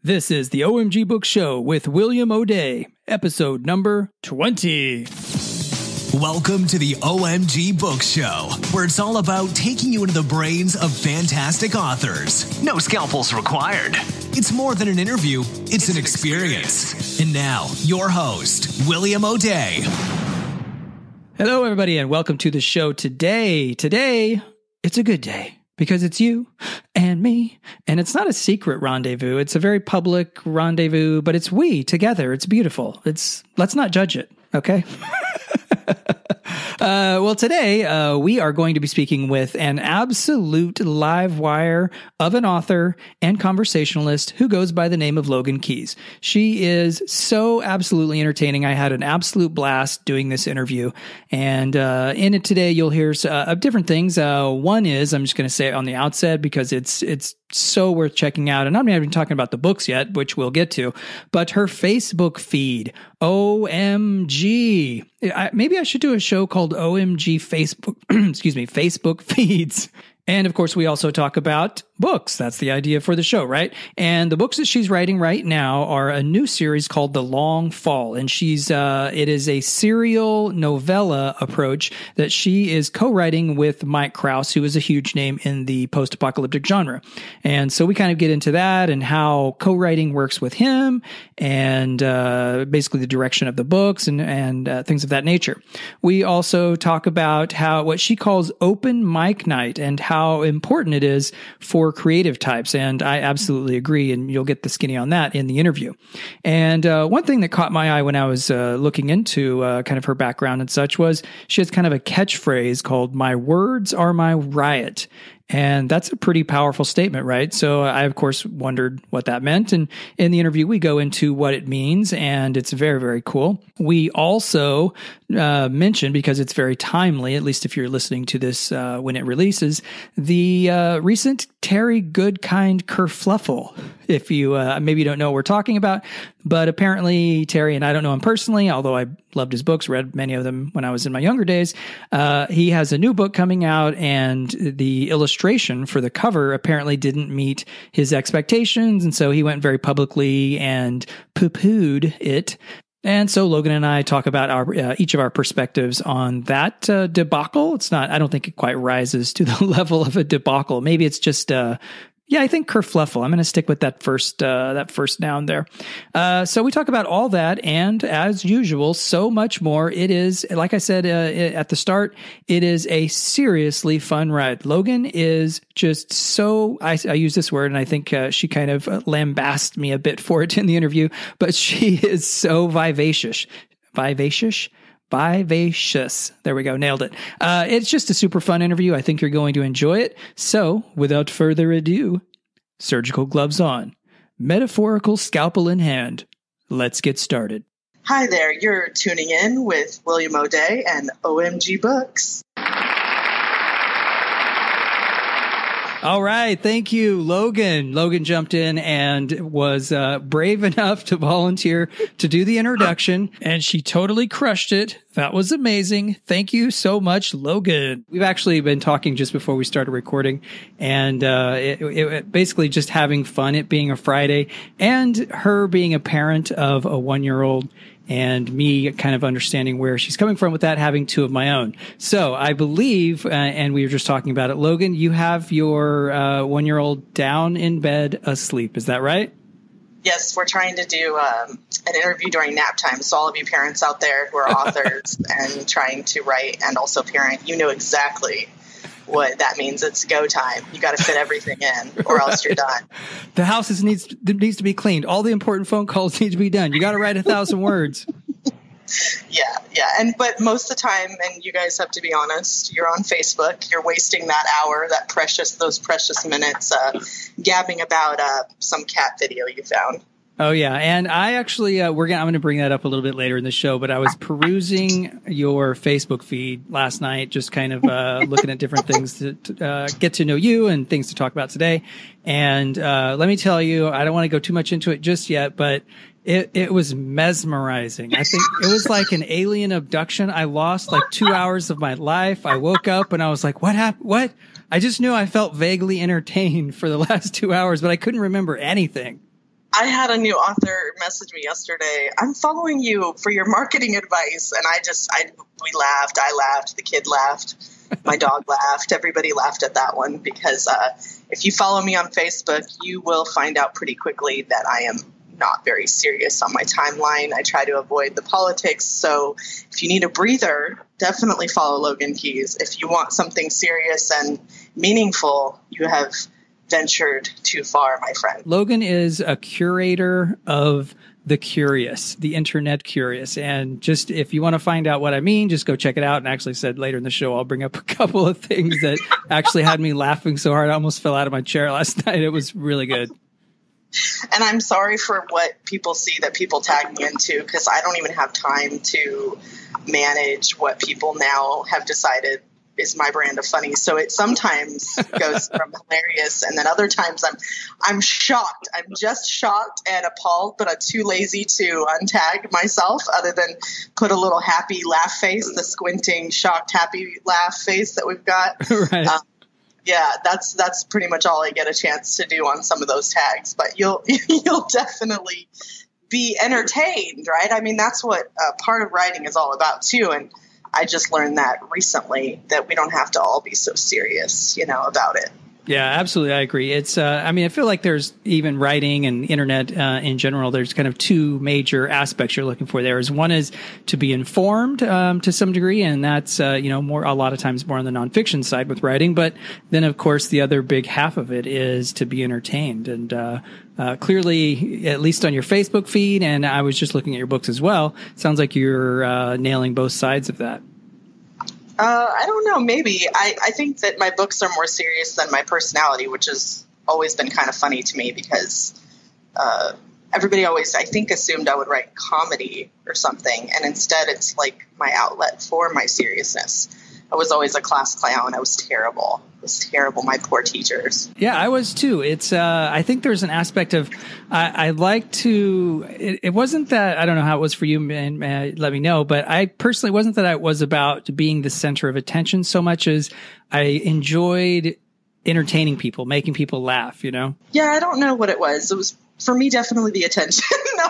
This is the OMG Book Show with William O'Day, episode number 20. Welcome to the OMG Book Show, where it's all about taking you into the brains of fantastic authors. No scalpels required. It's more than an interview, it's an experience. And now, your host, William O'Day. Hello, everybody, and welcome to the show today. Today, it's a good day. Because it's you and me, and it's not a secret rendezvous. It's a very public rendezvous, but it's we together. It's beautiful. Let's not judge it, okay? Well, today we are going to be speaking with an absolute live wire of an author and conversationalist who goes by the name of Logan Keys. She is so absolutely entertaining. I had an absolute blast doing this interview, and in it today you'll hear different things. One is, I'm just going to say it on the outset because it's so worth checking out. And I'm not even talking about the books yet, which we'll get to, but her Facebook feed, OMG. Maybe I should do a show called OMG Facebook, Facebook feeds. And of course, we also talk about books. That's the idea for the show, right? And the books that she's writing right now are a new series called The Long Fall. And it is a serial novella approach that she is co-writing with Mike Krause, who is a huge name in the post-apocalyptic genre. And so we kind of get into that and how co-writing works with him and basically the direction of the books and things of that nature. We also talk about what she calls open mic night and how important it is for creative types. And I absolutely agree. And you'll get the skinny on that in the interview. And one thing that caught my eye when I was looking into kind of her background and such was she has kind of a catchphrase called "My words are my riot." And that's a pretty powerful statement, right? So I, of course, wondered what that meant. And in the interview, we go into what it means, and it's very, very cool. We also mention, because it's very timely, at least if you're listening to this when it releases, the recent Terry Goodkind kerfluffle. If you maybe don't know what we're talking about, but apparently Terry, and I don't know him personally, although I loved his books, read many of them when I was in my younger days. He has a new book coming out, and the illustration for the cover apparently didn't meet his expectations. And so he went very publicly and poo-pooed it. And so Logan and I talk about each of our perspectives on that debacle. I don't think it quite rises to the level of a debacle. Maybe it's just I think kerfluffle. I'm going to stick with that first noun there. So we talk about all that, and as usual, so much more. It is, like I said at the start, it is a seriously fun ride. Logan is just so, I use this word, and I think she kind of lambasted me a bit for it in the interview, but she is so vivacious. Vivacious. There we go. Nailed it. It's just a super fun interview. I think you're going to enjoy it. So without further ado, surgical gloves on, metaphorical scalpel in hand. Let's get started. Hi there. You're tuning in with William O'Day and OMG Books. All right. Thank you, Logan. Logan jumped in and was brave enough to volunteer to do the introduction, and she totally crushed it. That was amazing. Thank you so much, Logan. We've actually been talking just before we started recording, and it basically just having fun, it being a Friday, and her being a parent of a 1-year-old, and me kind of understanding where she's coming from with that, having 2 of my own. So I believe, and we were just talking about it, Logan, you have your 1-year-old down in bed asleep. Is that right? Yes, we're trying to do an interview during nap time. So all of you parents out there who are authors and trying to write and also parent, you know exactly what that means. It's go time. You got to fit everything in or else you're done. The house needs to be cleaned. All the important phone calls need to be done. You got to write 1,000 words. Yeah. But most of the time, and you guys have to be honest, you're on Facebook, you're wasting that hour, those precious minutes, gabbing about some cat video you found. Oh yeah. And I actually, I'm going to bring that up a little bit later in the show, but I was perusing your Facebook feed last night, just kind of, looking at different things to get to know you and things to talk about today. And, let me tell you, I don't want to go too much into it just yet, but it was mesmerizing. I think it was like an alien abduction. I lost like 2 hours of my life. I woke up and I was like, what happened? What? I just knew I felt vaguely entertained for the last 2 hours, but I couldn't remember anything. I had a new author message me yesterday. I'm following you for your marketing advice. And we laughed. I laughed. The kid laughed. My dog laughed. Everybody laughed at that one because if you follow me on Facebook, you will find out pretty quickly that I am not very serious on my timeline. I try to avoid the politics. So if you need a breather, definitely follow Logan Keys. If you want something serious and meaningful, you have ventured too far, my friend. Logan is a curator of the curious, the internet curious. And just if you want to find out what I mean, just go check it out. And actually said later in the show, I'll bring up a couple of things that actually had me laughing so hard I almost fell out of my chair last night. It was really good. And I'm sorry for what people see that people tag me into, because I don't even have time to manage what people now have decided is my brand of funny. So it sometimes goes from hilarious, and then other times I'm shocked. I'm just shocked and appalled, but I'm too lazy to untag myself other than put a little happy laugh face, the squinting, shocked, happy laugh face that we've got. Right. Yeah, that's pretty much all I get a chance to do on some of those tags. But you'll definitely be entertained, right? I mean, that's what part of writing is all about too. And I just learned that recently, that we don't have to all be so serious, about it. Yeah, absolutely. I agree. It's, I feel like there's even writing and internet in general, there's kind of two major aspects you're looking for there. One is to be informed to some degree, and that's, more a lot of times more on the nonfiction side with writing. But then, of course, the other big half of it is to be entertained. And clearly, at least on your Facebook feed, and I was just looking at your books as well, it sounds like you're nailing both sides of that. I don't know. Maybe. I think that my books are more serious than my personality, which has always been kind of funny to me because everybody always, I think, assumed I would write comedy or something. And instead, it's like my outlet for my seriousness. I was always a class clown. I was terrible. It was terrible. My poor teachers. Yeah, I was too. It's, I think there's an aspect of, I like to, it wasn't that, I don't know how it was for you, and let me know, but I personally wasn't that I was about being the center of attention so much as I enjoyed entertaining people, making people laugh, Yeah, I don't know what it was. It was, for me, definitely the attention. No,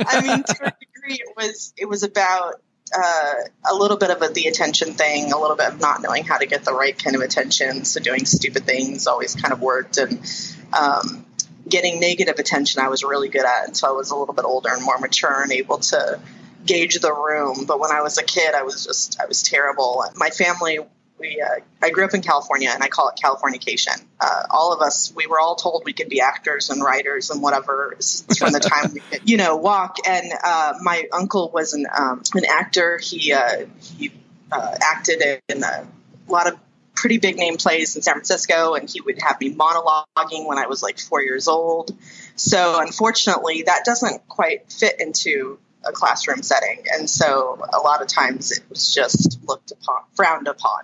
I mean, to a degree, it was about, a little bit of the attention thing, a little bit of not knowing how to get the right kind of attention. So doing stupid things always kind of worked, and getting negative attention I was really good at until I was a little bit older and more mature and able to gauge the room. But when I was a kid, I was terrible. My family, I grew up in California, and I call it Californication. All of us, we were all told we could be actors and writers and whatever from the time we could, walk. And my uncle was an actor. He acted in a lot of pretty big name plays in San Francisco, and he would have me monologuing when I was like 4 years old. So unfortunately, that doesn't quite fit into a classroom setting. And so a lot of times it was just frowned upon.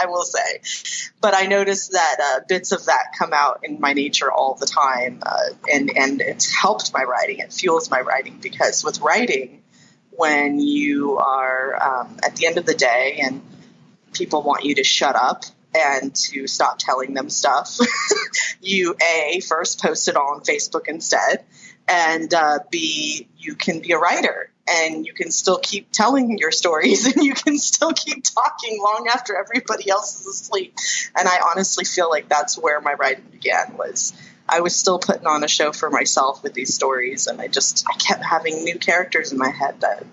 I will say. But I noticed that bits of that come out in my nature all the time, and it's helped my writing. It fuels my writing, because with writing, when you are at the end of the day and people want you to shut up and to stop telling them stuff, you first post it all on Facebook instead, and B, you can be a writer. And you can still keep telling your stories, and you can still keep talking long after everybody else is asleep. And I honestly feel like that's where my writing began. I was still putting on a show for myself with these stories, and I kept having new characters in my head that,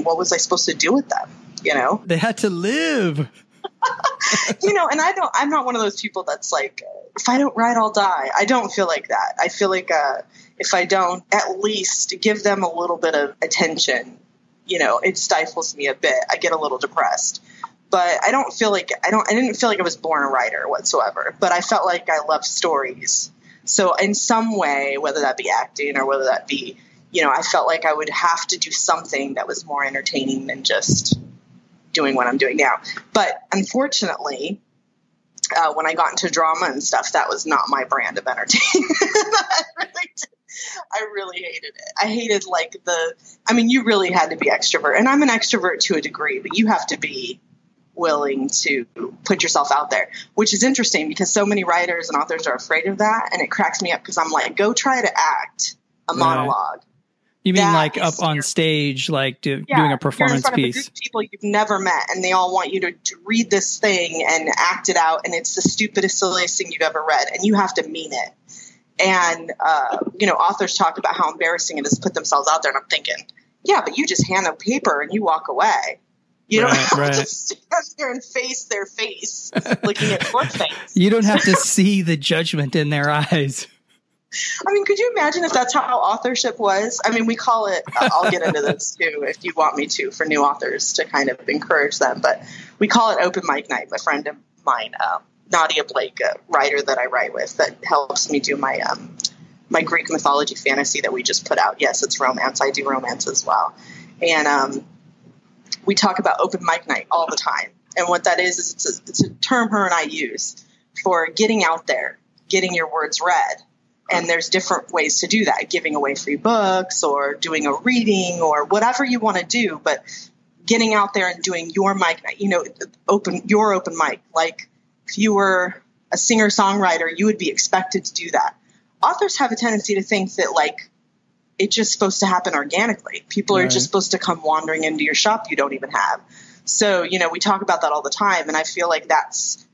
what was I supposed to do with them? They had to live. And I'm not one of those people that's like, if I don't write, I'll die. I don't feel like that. I feel like, if I don't at least give them a little bit of attention, it stifles me a bit. I get a little depressed, but I didn't feel like I was born a writer whatsoever, but I felt like I loved stories. So in some way, whether that be acting or whether that be, I felt like I would have to do something that was more entertaining than just doing what I'm doing now. But unfortunately, when I got into drama and stuff, that was not my brand of entertainment. I really hated it. I hated you really had to be extrovert, and I'm an extrovert to a degree, but you have to be willing to put yourself out there, which is interesting because so many writers and authors are afraid of that. And it cracks me up because I'm like, go try to act a monologue. You mean That like is up on stage, like doing a performance you're in front piece? of a group of people you've never met, and they all want you to read this thing and act it out, and it's the stupidest, silliest thing you've ever read, and you have to mean it. And, authors talk about how embarrassing it is to put themselves out there, and I'm thinking, yeah, but you just hand them paper and you walk away. You don't have to stand there and face their face looking at your face. You don't have to see the judgment in their eyes. I mean, could you imagine if that's how authorship was? I mean, we call it, I'll get into this too, if you want me to, for new authors to kind of encourage them, but we call it open mic night. A friend of mine, Nadia Blake, a writer that I write with that helps me do my my Greek mythology fantasy that we just put out. Yes, it's romance. I do romance as well. And we talk about open mic night all the time. And what that is it's a term her and I use for getting out there, getting your words read. And there's different ways to do that, giving away free books or doing a reading or whatever you want to do. But getting out there and doing your mic night, your open mic. Like if you were a singer-songwriter, you would be expected to do that. Authors have a tendency to think that like it's just supposed to happen organically. People are just supposed to come wandering into your shop you don't even have. So, we talk about that all the time. And I feel like that's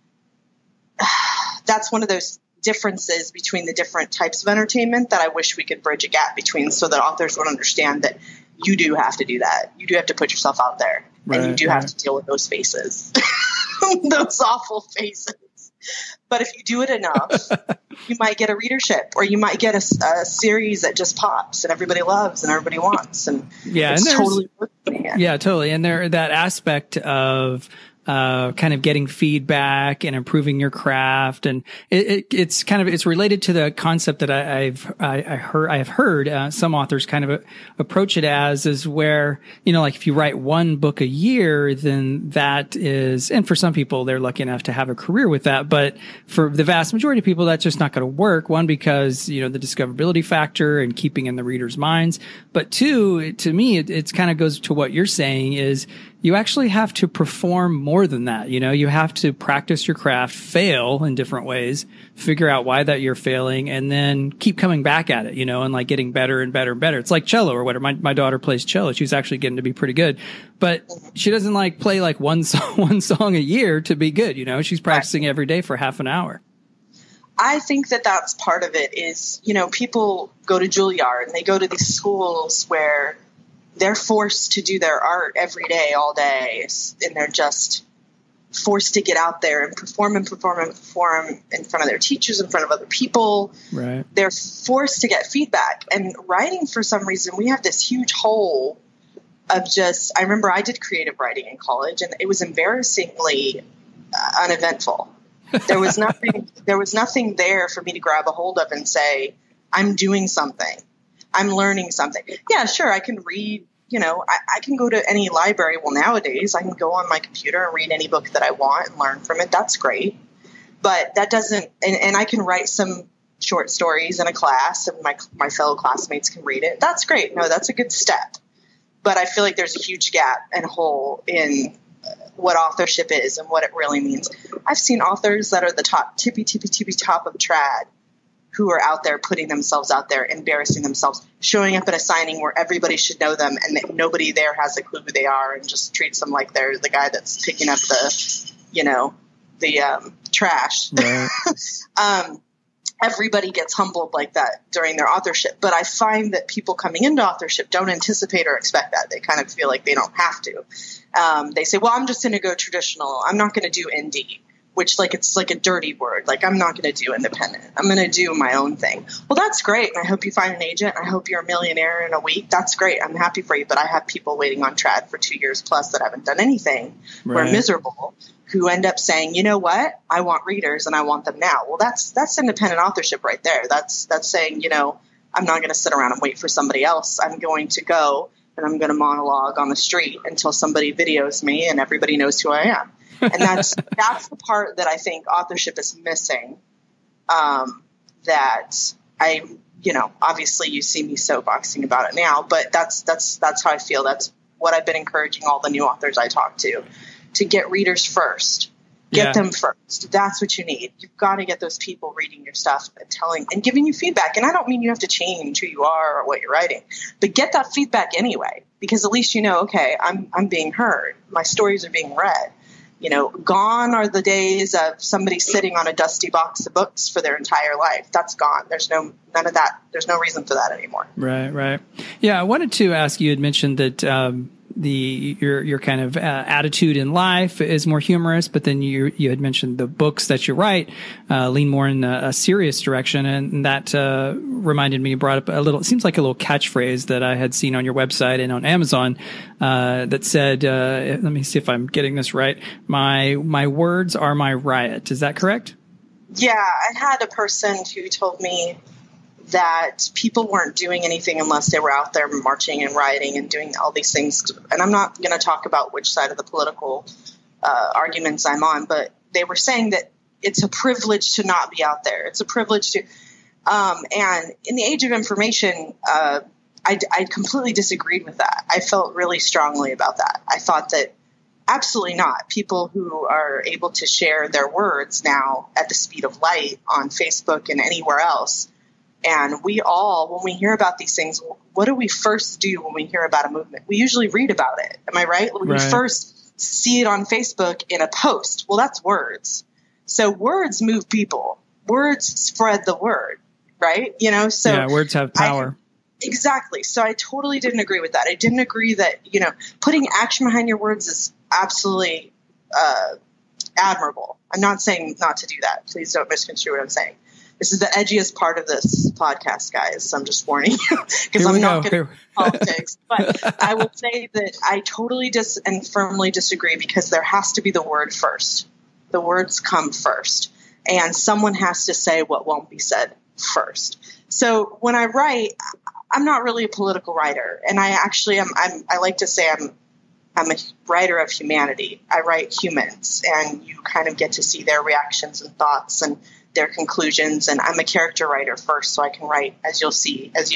one of those differences between the different types of entertainment that I wish we could bridge a gap between so that authors would understand that you do have to do that. You do have to put yourself out there and you do have to deal with those faces, those awful faces. But if you do it enough, you might get a readership or you might get a series that just pops and everybody loves and everybody wants. And it's totally worth it. Yeah, totally. And that aspect of kind of getting feedback and improving your craft. And it's related to the concept that I've heard some authors kind of approach it as is where, like if you write one book a year, then that is, and for some people, they're lucky enough to have a career with that. But for the vast majority of people, that's just not going to work. One, because, the discoverability factor and keeping in the reader's minds. But two, to me, it's kind of goes to what you're saying is, you actually have to perform more than that. You have to practice your craft, fail in different ways, figure out why that you're failing, and then keep coming back at it, and like getting better and better and better. It's like cello or whatever. My daughter plays cello. She's actually getting to be pretty good, but she doesn't like play like one song a year to be good. She's practicing every day for half an hour. I think that that's part of it is, people go to Juilliard and they go to these schools where they're forced to do their art every day, all day, and they're just forced to get out there and perform in front of their teachers, in front of other people. Right. They're forced to get feedback. And writing, for some reason, we have this huge hole of I remember I did creative writing in college, and it was embarrassingly uneventful. There was nothing there for me to grab a hold of and say, I'm doing something. I'm learning something. Yeah, sure. I can read, I can go to any library. Well, nowadays I can go on my computer and read any book that I want and learn from it. That's great. But that doesn't, and I can write some short stories in a class and my fellow classmates can read it. That's great. No, that's a good step. But I feel like there's a huge gap and hole in what authorship is and what it really means. I've seen authors that are the tippy top of trad who are out there putting themselves out there, embarrassing themselves, showing up at a signing where everybody should know them and that nobody there has a clue who they are and just treats them like they're the guy that's picking up the trash. Right. Everybody gets humbled like that during their authorship. But I find that people coming into authorship don't anticipate or expect that. They kind of feel like they don't have to. They say, well, I'm just going to go traditional. I'm not going to do indie. Which it's like a dirty word. Like I'm not going to do independent. I'm going to do my own thing. Well, that's great. And I hope you find an agent. I hope you're a millionaire in a week. That's great. I'm happy for you. But I have people waiting on trad for 2 years plus that haven't done anything. Right. Who are miserable, who end up saying, you know what? I want readers and I want them now. Well, that's independent authorship right there. That's saying, I'm not going to sit around and wait for somebody else. I'm going to go and I'm going to monologue on the street until somebody videos me and everybody knows who I am. And that's the part that I think authorship is missing. That I, obviously you see me soapboxing about it now, but that's how I feel. That's what I've been encouraging all the new authors I talk to get readers first. Get them first. That's what you need. You've got to get those people reading your stuff and telling and giving you feedback. And I don't mean you have to change who you are or what you're writing, but get that feedback anyway, because at least you know, okay, I'm being heard. My stories are being read. You know, gone are the days of somebody sitting on a dusty box of books for their entire life. That's gone. There's none of that. There's no reason for that anymore. Right. Yeah, I wanted to ask you. You had mentioned that your kind of attitude in life is more humorous, but then you had mentioned the books that you write lean more in a serious direction, and that reminded me. Brought up a little. It seems like a little catchphrase that I had seen on your website and on Amazon that said, "Let me see if I'm getting this right. My words are my riot." Is that correct? Yeah, I had a person who told me that people weren't doing anything unless they were out there marching and rioting and doing all these things. And I'm not going to talk about which side of the political arguments I'm on, but they were saying that it's a privilege to not be out there. It's a privilege to and in the age of information, I completely disagreed with that. I felt really strongly about that. I thought that absolutely not. People who are able to share their words now at the speed of light on Facebook and anywhere else. And we all, when we hear about these things, what do we first do when we hear about a movement? We usually read about it. Am I right? We first see it on Facebook in a post. Well, that's words. So words move people. Words spread the word, right? You know, so yeah, words have power. Exactly. So I totally didn't agree with that. I didn't agree that, you know, putting action behind your words is absolutely admirable. I'm not saying not to do that. Please don't misconstrue what I'm saying. This is the edgiest part of this podcast, guys. So I'm just warning you because I'm not going to politics. But I will say that I totally and firmly disagree, because there has to be the word first. The words come first, and someone has to say what won't be said first. So when I write, I'm not really a political writer, and I actually am. I like to say I'm a writer of humanity. I write humans, and you kind of get to see their reactions and thoughts and their conclusions. And I'm a character writer first, so I can write, as you've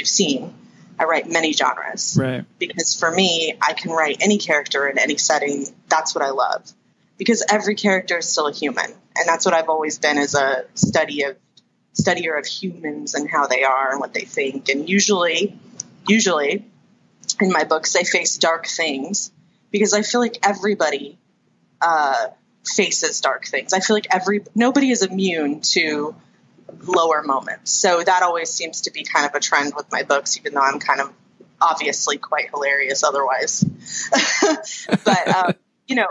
seen, I write many genres. Right. Because for me, I can write any character in any setting. That's what I love, because every character is still a human, and that's what I've always been, as a studier of humans and how they are and what they think. And usually in my books, they face dark things, because I feel like everybody faces dark things. I feel like nobody is immune to lower moments. So that always seems to be kind of a trend with my books, even though I'm kind of obviously quite hilarious otherwise. But, you know,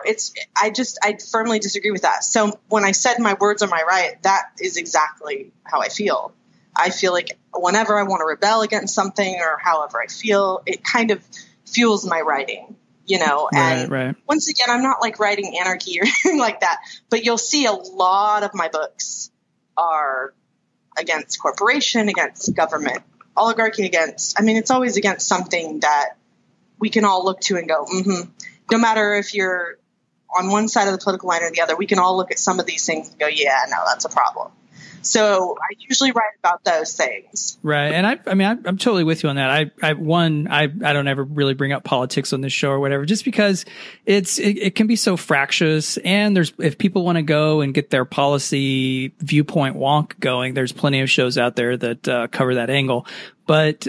I firmly disagree with that. So when I said my words are my riot, that is exactly how I feel. I feel like whenever I want to rebel against something, or however I feel, it kind of fuels my writing. You know, and once again, I'm not like writing anarchy or anything like that, but you'll see a lot of my books are against corporation, against government, oligarchy, it's always against something that we can all look to and go, no matter if you're on one side of the political line or the other, we can all look at some of these things and go, yeah, no, that's a problem. So I usually write about those things. Right. And I'm totally with you on that. I don't ever really bring up politics on this show or whatever, just because it can be so fractious. And if people want to go and get their policy viewpoint wonk going, there's plenty of shows out there that cover that angle. But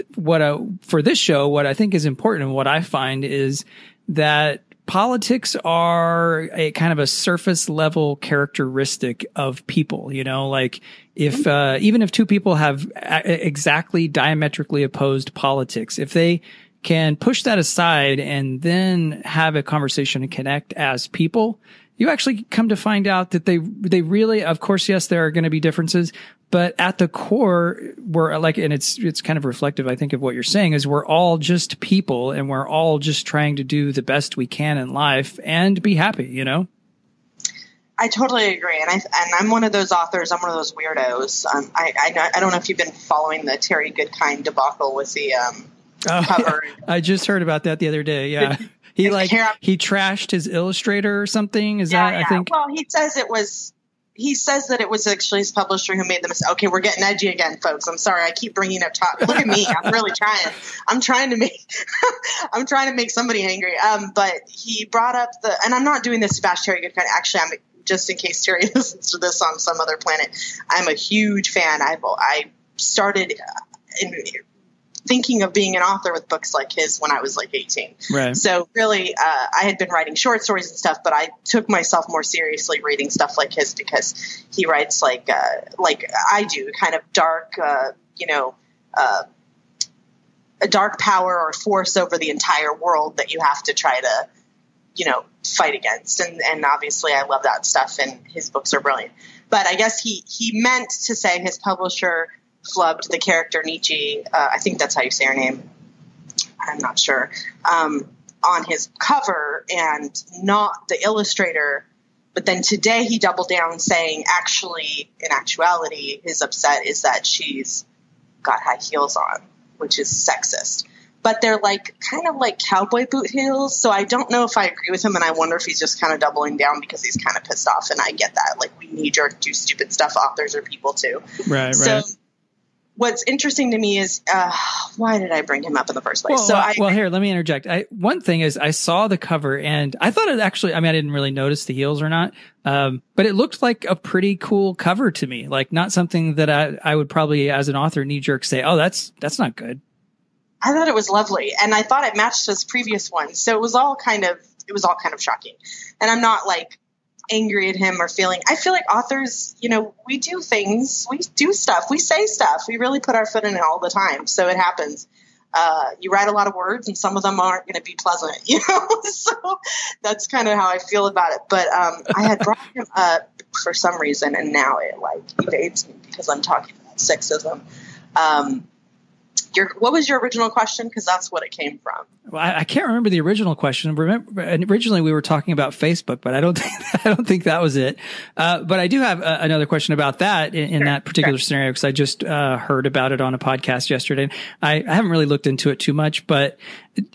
for this show, what I think is important and what I find is that politics are a kind of a surface level characteristic of people, you know, like if, even if two people have exactly diametrically opposed politics, if they can push that aside and then have a conversation and connect as people, you actually come to find out that they really, of course, yes, there are going to be differences, but at the core, we're like, and it's kind of reflective, I think, of what you're saying, is we're all just people, and we're all just trying to do the best we can in life and be happy, you know? I totally agree. And I'm one of those authors. I'm one of those weirdos. I don't know if you've been following the Terry Goodkind debacle with the cover. I just heard about that the other day. Yeah. He trashed his illustrator or something. I think? Well, he says that it was actually his publisher who made the mistake. Okay, we're getting edgy again, folks. I'm sorry. I keep bringing up top. Look at me. I'm really trying. I'm trying to make somebody angry. But he brought up and I'm not doing this to bash Terry Goodkind. Actually, just in case Terry listens to this on some other planet, I'm a huge fan. I started thinking of being an author with books like his when I was like 18. Right. So really, I had been writing short stories and stuff, but I took myself more seriously reading stuff like his because he writes like I do, kind of dark, a dark power or force over the entire world that you have to try to, fight against. And obviously I love that stuff, and his books are brilliant. But I guess he meant to say his publisher flubbed the character Nietzsche, I think that's how you say her name, I'm not sure, on his cover and not the illustrator. But then today he doubled down saying in actuality, his upset is that she's got high heels on, which is sexist. But they're kind of like cowboy boot heels. So I don't know if I agree with him, and I wonder if he's just kind of doubling down because he's kind of pissed off. And I get that. We knee-jerk do stupid stuff. Authors are people too. Right. What's interesting to me is why did I bring him up in the first place? Here, let me interject. One thing is I saw the cover and I thought it actually, I didn't really notice the heels or not, but it looked like a pretty cool cover to me. Not something that I would probably, as an author, knee-jerk say, oh, that's not good. I thought it was lovely, and I thought it matched his previous one. So it was all kind of shocking. And I'm not angry at him or I feel like authors, we do things, we do stuff, we say stuff, we really put our foot in it all the time. So it happens. You write a lot of words and some of them aren't going to be pleasant, so that's kind of how I feel about it. But, I had brought him up for some reason, and now it evades me because I'm talking about sexism. What was your original question? Because that's what it came from. Well, I can't remember the original question. Originally we were talking about Facebook, but I don't think that was it. But I do have another question about that in that particular scenario, because I just heard about it on a podcast yesterday. I haven't really looked into it too much, but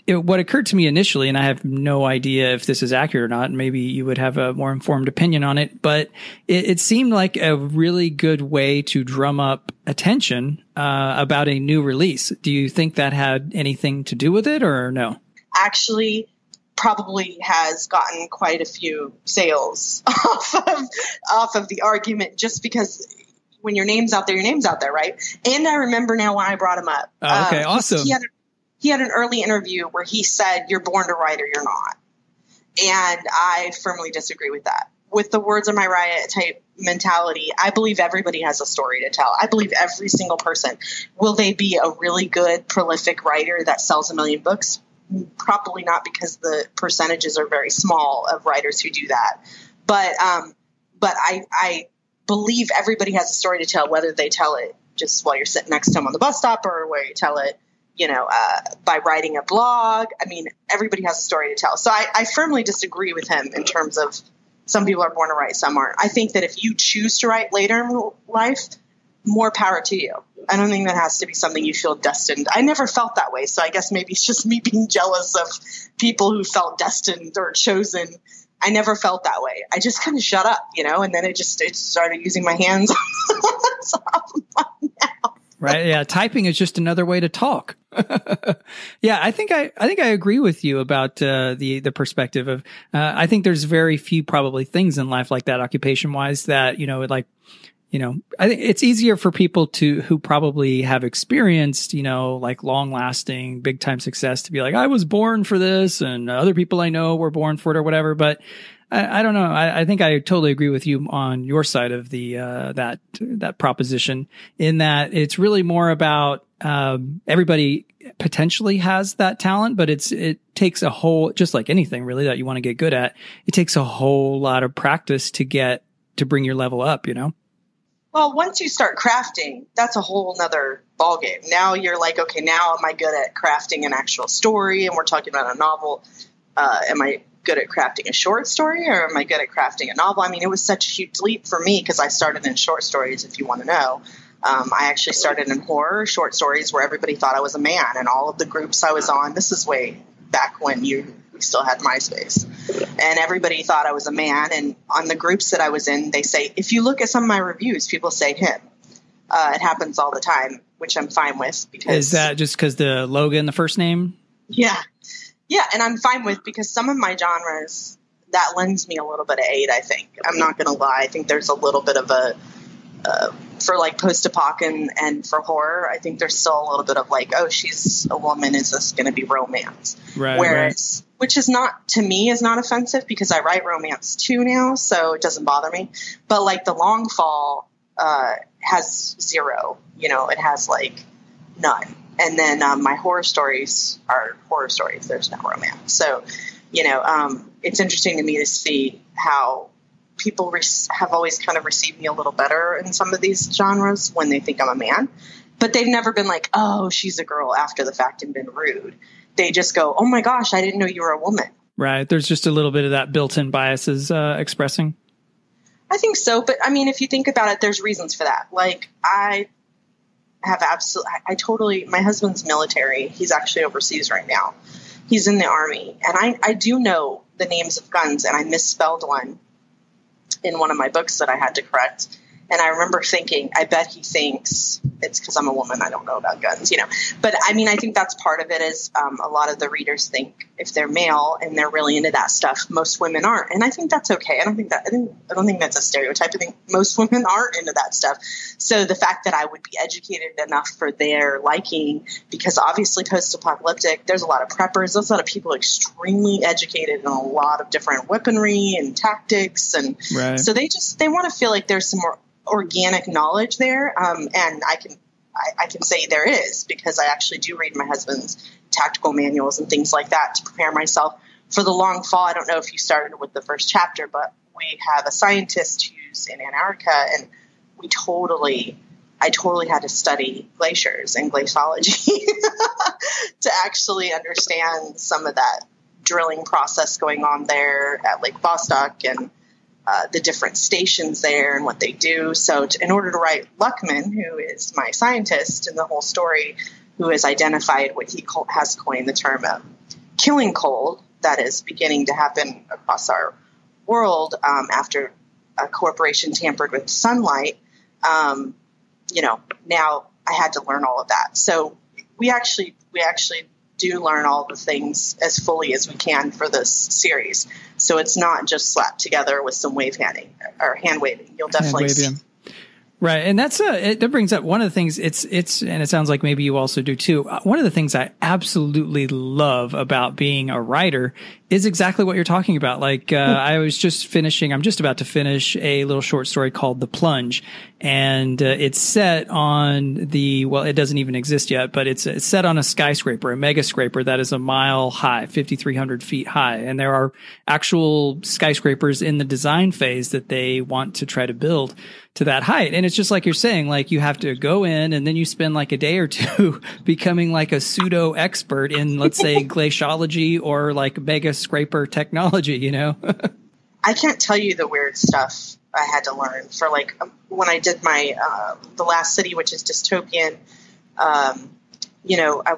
what occurred to me initially, and I have no idea if this is accurate or not, maybe you would have a more informed opinion on it, but it seemed like a really good way to drum up attention about a new release. Do you think that had anything to do with it or no? Actually, probably has gotten quite a few sales off of the argument, just because when your name's out there, right? And I remember now when I brought him up. Oh, okay, awesome. He had an early interview where he said, "You're born to write or you're not." And I firmly disagree with that. With the words of my riot type mentality, I believe everybody has a story to tell. I believe every single person. Will they be a really good, prolific writer that sells 1 million books? Probably not, because the percentages are very small of writers who do that. But I believe everybody has a story to tell, whether they tell it just while you're sitting next to them on the bus stop or where you tell it, by writing a blog. Everybody has a story to tell. So I firmly disagree with him in terms of some people are born to write, some aren't. I think that if you choose to write later in life, more power to you. I don't think that has to be something you feel destined. I never felt that way. So I guess maybe it's just me being jealous of people who felt destined or chosen. I never felt that way. I just kind of shut up, and then it started using my hands. Right. Yeah. Typing is just another way to talk. Yeah. I think I agree with you about, the perspective of, I think there's very few probably things in life like that, occupation wise, that, I think it's easier for people who probably have experienced, long lasting big time success to be like, I was born for this and other people I know were born for it or whatever. But I don't know. I think I totally agree with you on your side of the, that proposition, in that it's really more about, everybody potentially has that talent, but it takes a whole, just like anything really that you want to get good at, it takes a whole lot of practice to bring your level up, Well, once you start crafting, that's a whole nother ballgame. Now you're like, okay, now am I good at crafting an actual story? And we're talking about a novel. Am I good at crafting a short story, or am I good at crafting a novel? It was such a huge leap for me because I started in short stories, if you want to know. I actually started in horror short stories where everybody thought I was a man, and all of the groups I was on, this is way back when we still had MySpace, and everybody thought I was a man. And on the groups that I was in, they say, if you look at some of my reviews, people say him. It happens all the time, which I'm fine with. Because is that just because the Logan, the first name? Yeah. Yeah. And I'm fine with, because some of my genres, that lends me a little bit of aid, I think. I'm not going to lie. I think there's a little bit of a, for like post-apoc and for horror, I think there's still a little bit of like, oh, she's a woman. Is this going to be romance? Right. Whereas, which is not, to me, is not offensive because I write romance too now, so it doesn't bother me. But like The Long Fall has zero, it has like none. And then my horror stories are horror stories. There's no romance. So, it's interesting to me to see how people have always kind of received me a little better in some of these genres when they think I'm a man. But they've never been like, oh, she's a girl after the fact and been rude. They just go, oh, my gosh, I didn't know you were a woman. Right. There's just a little bit of that built-in biases expressing. I think so. But, I mean, if you think about it, there's reasons for that. Like, I totally, my husband's military. He's actually overseas right now. He's in the Army. And I do know the names of guns, and I misspelled one in one of my books that I had to correct. And I remember thinking, I bet he thinks it's because I'm a woman. I don't know about guns, But I mean, I think that's part of it is a lot of the readers think if they're male and they're really into that stuff, most women aren't. And I think that's okay. I don't think that's a stereotype. I think most women aren't into that stuff. So the fact that I would be educated enough for their liking, because obviously post-apocalyptic, there's a lot of preppers. There's a lot of people extremely educated in a lot of different weaponry and tactics. And right. So they want to feel like there's some more organic knowledge there. And I can say there is, because I actually do read my husband's tactical manuals and things like that to prepare myself for The Long Fall. I don't know if you started with the first chapter, but we have a scientist who's in Antarctica, and I totally had to study glaciers and glaciology to actually understand some of that drilling process going on there at Lake Vostok and the different stations there and what they do. So in order to write Luckman, who is my scientist in the whole story, who has identified what he has coined the term killing cold that is beginning to happen across our world after a corporation tampered with sunlight, now I had to learn all of that. So we actually do learn all the things as fully as we can for this series. So it's not just slapped together with some hand waving. You'll definitely see. Right. And that's that brings up one of the things and it sounds like maybe you also do too. One of the things I absolutely love about being a writer is exactly what you're talking about. Like, I'm just about to finish a little short story called The Plunge, and it's set on it doesn't even exist yet, but it's set on a skyscraper, a mega scraper that is a mile high, 5,300 feet high. And there are actual skyscrapers in the design phase that they want to try to build to that height. And it's just like you're saying, like you have to go in and then you spend like a day or two becoming like a pseudo expert in, let's say, glaciology or like mega scraper technology, I can't tell you the weird stuff I had to learn for like when I did my The Last City, which is dystopian. I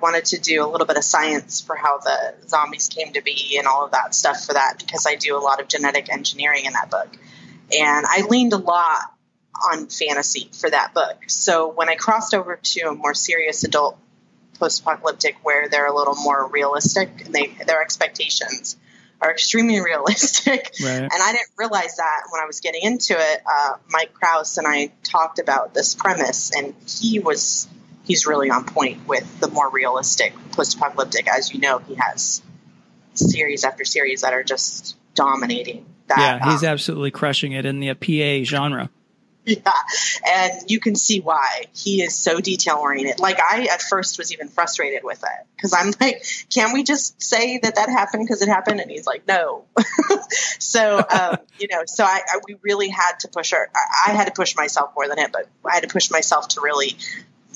wanted to do a little bit of science for how the zombies came to be and all of that stuff for that, because I do a lot of genetic engineering in that book. And I leaned a lot on fantasy for that book. So when I crossed over to a more serious adult post-apocalyptic where they're a little more realistic and their expectations are extremely realistic. Right. And I didn't realize that when I was getting into it. Mike Krause and I talked about this premise, and he's really on point with the more realistic post-apocalyptic. As you know, he has series after series that are just dominating that. Yeah, he's absolutely crushing it in the PA genre. Yeah, and you can see why. He is so detail-oriented. Like, I, at first, was even frustrated with it. Because I'm like, can't we just say that happened because it happened? And he's like, no. So, we really had to push I had to push myself more than it, but I had to push myself to really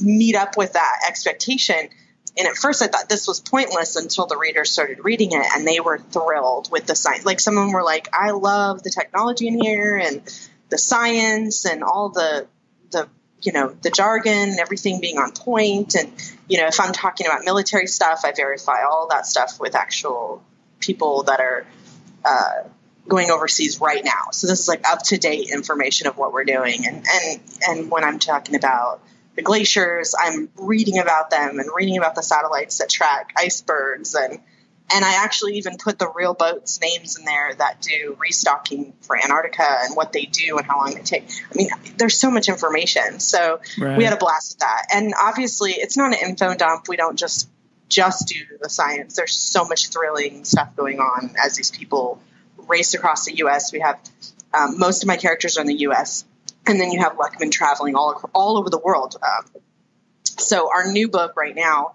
meet up with that expectation. And at first, I thought this was pointless until the readers started reading it, and they were thrilled with the science. Like, some of them were like, I love the technology in here, and the science and all the jargon and everything being on point. And, if I'm talking about military stuff, I verify all that stuff with actual people that are going overseas right now. So this is like up to date information of what we're doing. And when I'm talking about the glaciers, I'm reading about them and reading about the satellites that track icebergs and And I actually even put the real boats' names in there that do restocking for Antarctica and what they do and how long they take. I mean, there's so much information. So we had a blast with that. And obviously, it's not an info dump. We don't just do the science. There's so much thrilling stuff going on as these people race across the U.S. We have most of my characters are in the U.S., and then you have Luckman traveling all over the world. So our new book right now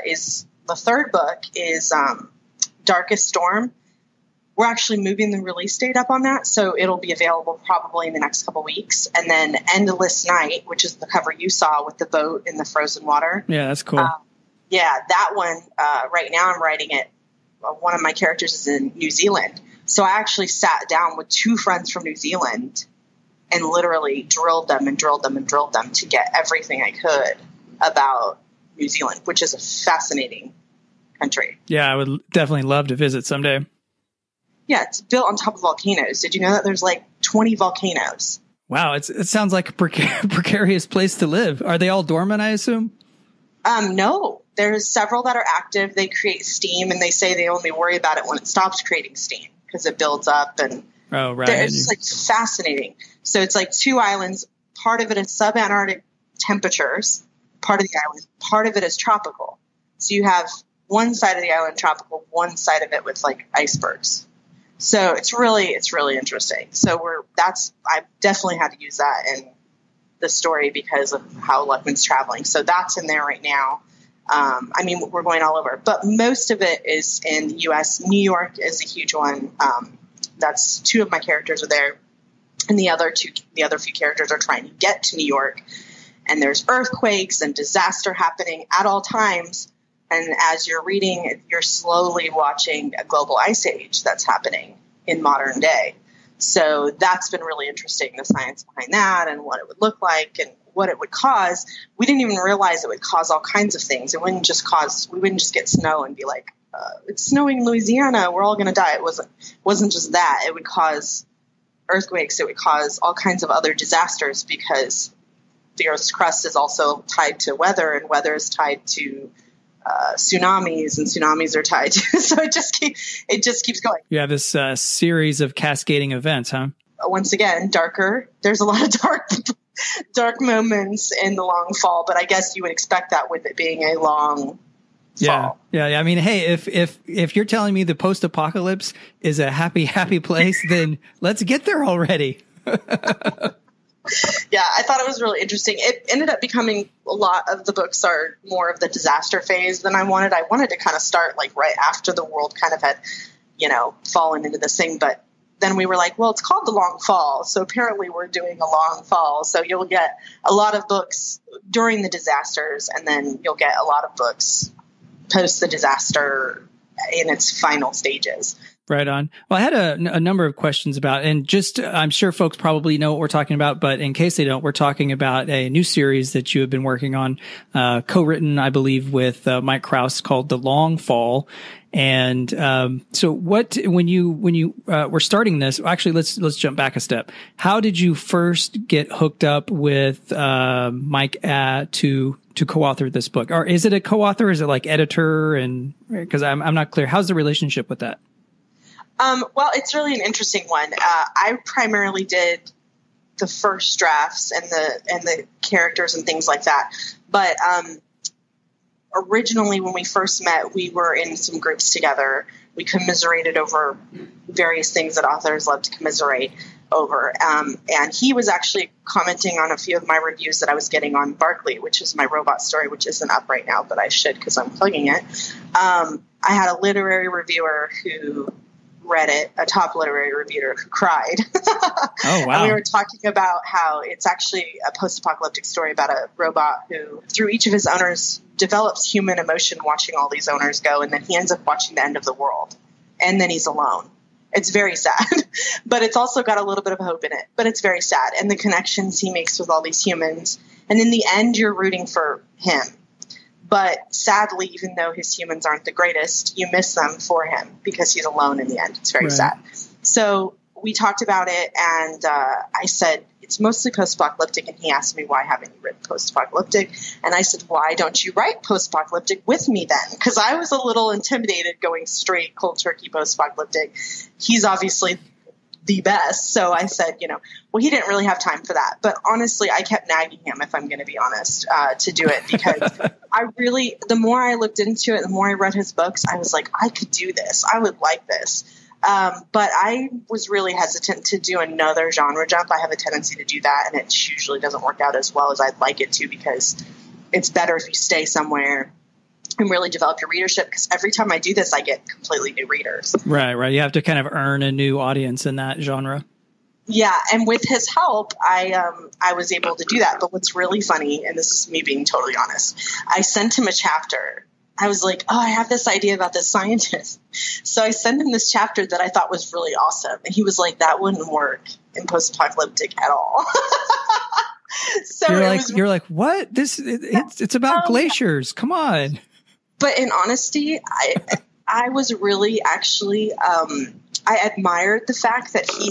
is the third book is Darkest Storm. We're actually moving the release date up on that, so it'll be available probably in the next couple weeks. And then Endless Night, which is the cover you saw with the boat in the frozen water. Yeah, that's cool. Yeah, that one, right now I'm writing it. One of my characters is in New Zealand. So I actually sat down with two friends from New Zealand and literally drilled them to get everything I could about New Zealand, which is a fascinating country. Yeah, I would definitely love to visit someday. Yeah, it's built on top of volcanoes. Did you know that there's like 20 volcanoes? Wow, it sounds like a precarious place to live. Are they all dormant, I assume? No, there's several that are active. They create steam, and they say they only worry about it when it stops creating steam because it builds up. And oh, right. It's like fascinating. So it's like two islands. Part of it is subantarctic temperatures. Part of the island, part of it is tropical. So you have one side of the island tropical, one side of it with like icebergs. So it's really interesting. So I definitely had to use that in the story because of how Luckman's traveling. So that's in there right now. I mean, we're going all over, but most of it is in the U.S. New York is a huge one. That's two of my characters are there, and the other few characters are trying to get to New York. And there's earthquakes and disaster happening at all times. And as you're reading, you're slowly watching a global ice age that's happening in modern day. So that's been really interesting, the science behind that and what it would look like and what it would cause. We didn't even realize it would cause all kinds of things. We wouldn't just get snow and be like, it's snowing in Louisiana, we're all going to die. It wasn't just that. It would cause earthquakes. It would cause all kinds of other disasters because the Earth's crust is also tied to weather, and weather is tied to tsunamis, and tsunamis are tied to. So it just keeps going. You have this series of cascading events, huh? Once again, darker. There's a lot of dark moments in the long fall, but I guess you would expect that with it being a long fall. Yeah. I mean, hey, if you're telling me the post-apocalypse is a happy place, then let's get there already. Yeah, I thought it was really interesting. It ended up becoming a lot of the books are more of the disaster phase than I wanted. I wanted to kind of start like right after the world kind of had, fallen into this thing. But then we were like, well, it's called The Long Fall. So apparently we're doing a long fall. So you'll get a lot of books during the disasters, and then you'll get a lot of books post the disaster in its final stages. Right on. Well, I had a number of questions about, and I'm sure folks probably know what we're talking about, but in case they don't, we're talking about a new series that you have been working on, co-written, I believe, with Mike Krause called The Long Fall. And so when you were starting this, actually, let's jump back a step. How did you first get hooked up with Mike to co-author this book? Or is it a co-author? Is it like editor? And because I'm not clear. How's the relationship with that? Well, it's really an interesting one. I primarily did the first drafts and the characters and things like that. But originally, when we first met, we were in some groups together. We commiserated over various things that authors love to commiserate over. And he was actually commenting on a few of my reviews that I was getting on Barkley, which is my robot story, which isn't up right now, but I should because I'm plugging it. I had a literary reviewer who read it, a top literary reviewer who cried. Oh, wow. And we were talking about how it's actually a post-apocalyptic story about a robot who, through each of his owners, develops human emotion watching all these owners go, and then he ends up watching the end of the world. And then he's alone. It's very sad, but it's also got a little bit of hope in it, but it's very sad. And the connections he makes with all these humans. And in the end, you're rooting for him. But sadly, even though his humans aren't the greatest, you miss them for him because he's alone in the end. It's very sad. So we talked about it, and I said, it's mostly post-apocalyptic, and he asked me, why haven't you written post-apocalyptic? And I said, why don't you write post-apocalyptic with me then? Because I was a little intimidated going straight cold turkey post-apocalyptic. He's obviously the best. So I said, well, he didn't really have time for that. But honestly, I kept nagging him, if I'm going to be honest, to do it, because the more I looked into it, the more I read his books, I was like, I could do this. I would like this. But I was really hesitant to do another genre jump. I have a tendency to do that, and it usually doesn't work out as well as I'd like it to, because it's better if you stay somewhere and really develop your readership, because every time I do this, I get completely new readers. Right. You have to kind of earn a new audience in that genre. Yeah, and with his help, I was able to do that. But what's really funny, and this is me being totally honest, I sent him a chapter. I was like, I have this idea about this scientist. So I sent him this chapter that I thought was really awesome. And he was like, that wouldn't work in post-apocalyptic at all. So you're like, what? It's about glaciers. Come on. But in honesty, I was really actually, I admired the fact that he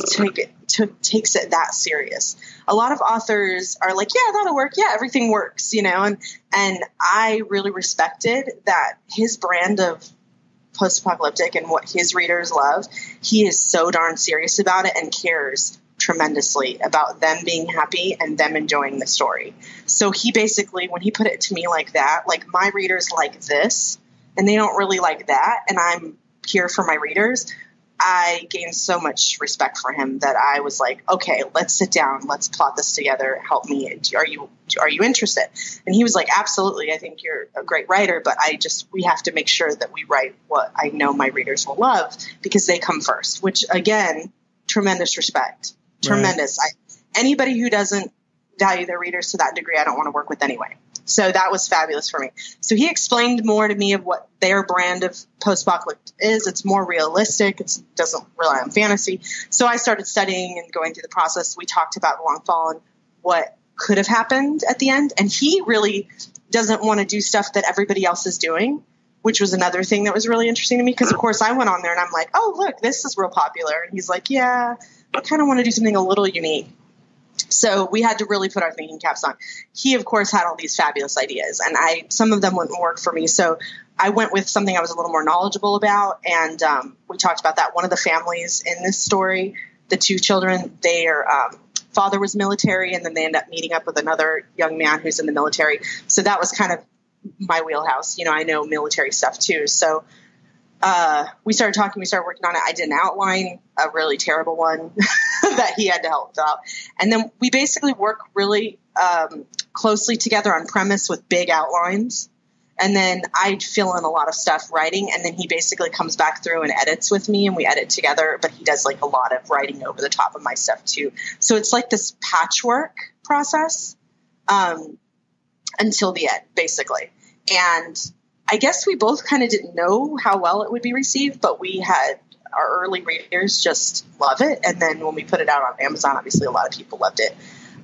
takes it that serious. A lot of authors are like, yeah, that'll work. Yeah, everything works, and I really respected that his brand of post-apocalyptic and what his readers love. He is so darn serious about it and cares tremendously about them being happy and them enjoying the story. So he basically, when he put it to me like that, like, my readers like this and they don't really like that, and I'm here for my readers, I gained so much respect for him that I was like, okay, let's sit down. Let's plot this together. Help me. Are you interested? And he was like, absolutely. I think you're a great writer, but we have to make sure that we write what I know my readers will love, because they come first, which, again, tremendous respect. Tremendous. Right. Anybody who doesn't value their readers to that degree, I don't want to work with anyway. So that was fabulous for me. So he explained more to me of what their brand of post-apocalyptic is. It's more realistic. It doesn't rely on fantasy. So I started studying and going through the process. We talked about Long Fall and what could have happened at the end. And he really doesn't want to do stuff that everybody else is doing, which was another thing that was really interesting to me. Because, of course, I went on there and I'm like, oh, look, this is real popular. And he's like, yeah, I kind of want to do something a little unique. So we had to really put our thinking caps on. He, of course, had all these fabulous ideas, and some of them wouldn't work for me. So I went with something I was a little more knowledgeable about, and we talked about that. One of the families in this story, the two children, their father was military, and then they end up meeting up with another young man who's in the military. So that was kind of my wheelhouse. I know military stuff too. So we started talking, we started working on it. I did an outline, a really terrible one that he had to help out. And then we basically work really closely together on premise with big outlines. And then I fill in a lot of stuff writing. And then he basically comes back through and edits with me, and we edit together. But he does like a lot of writing over the top of my stuff too. So it's like this patchwork process until the end, basically. And I guess we both kind of didn't know how well it would be received, but we had our early readers just love it. And then when we put it out on Amazon, obviously a lot of people loved it.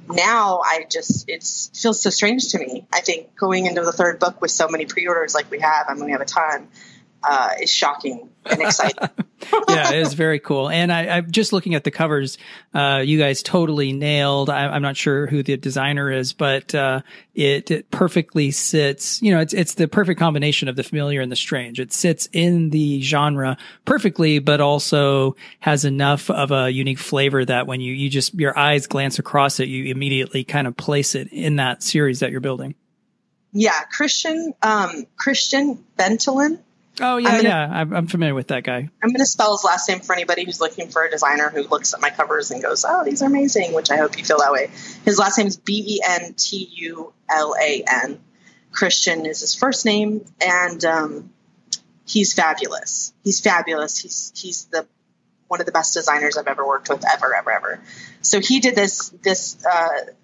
Now it feels so strange to me. I think going into the third book with so many pre-orders like we have, we have a ton, is shocking and exciting. Yeah, it is very cool. And I'm just looking at the covers. You guys totally nailed. I'm not sure who the designer is, but it perfectly sits. It's the perfect combination of the familiar and the strange. It sits in the genre perfectly, but also has enough of a unique flavor that when you just your eyes glance across it, you immediately kind of place it in that series that you're building. Yeah, Christian Ventolin. Oh, yeah, I'm familiar with that guy. I'm going to spell his last name for anybody who's looking for a designer who looks at my covers and goes, oh, these are amazing, which I hope you feel that way. His last name is Bentulan. Christian is his first name, and he's fabulous. He's fabulous. He's one of the best designers I've ever worked with, ever. So he did this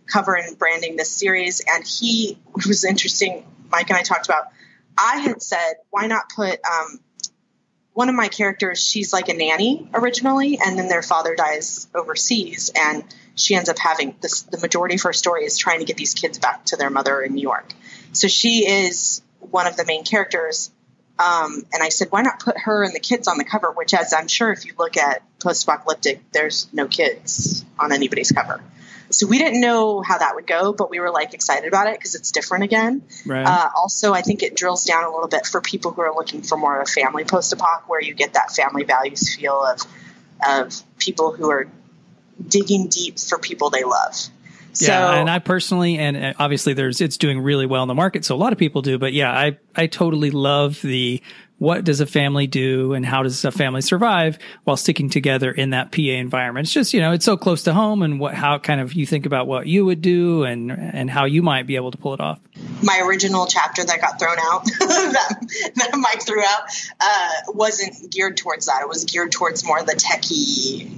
cover and branding this series, and it was interesting. Mike and I talked about, I had said, why not put one of my characters, she's like a nanny originally, and then their father dies overseas, and she ends up having the majority of her story is trying to get these kids back to their mother in New York. So she is one of the main characters. And I said, why not put her and the kids on the cover, which, as I'm sure if you look at post-apocalyptic, there's no kids on anybody's cover. So we didn't know how that would go, but we were like excited about it because it's different again. Right. Also, I think it drills down a little bit for people who are looking for more of a family post-apoc, where you get that family values feel of people who are digging deep for people they love. Yeah, and I personally, and obviously it's doing really well in the market, so a lot of people do, but yeah, I totally love the what does a family do and how does a family survive while sticking together in that PA environment. It's just, it's so close to home, and how kind of you think about what you would do and how you might be able to pull it off. My original chapter that got thrown out, that Mike threw out, wasn't geared towards that. It was geared towards more the techie,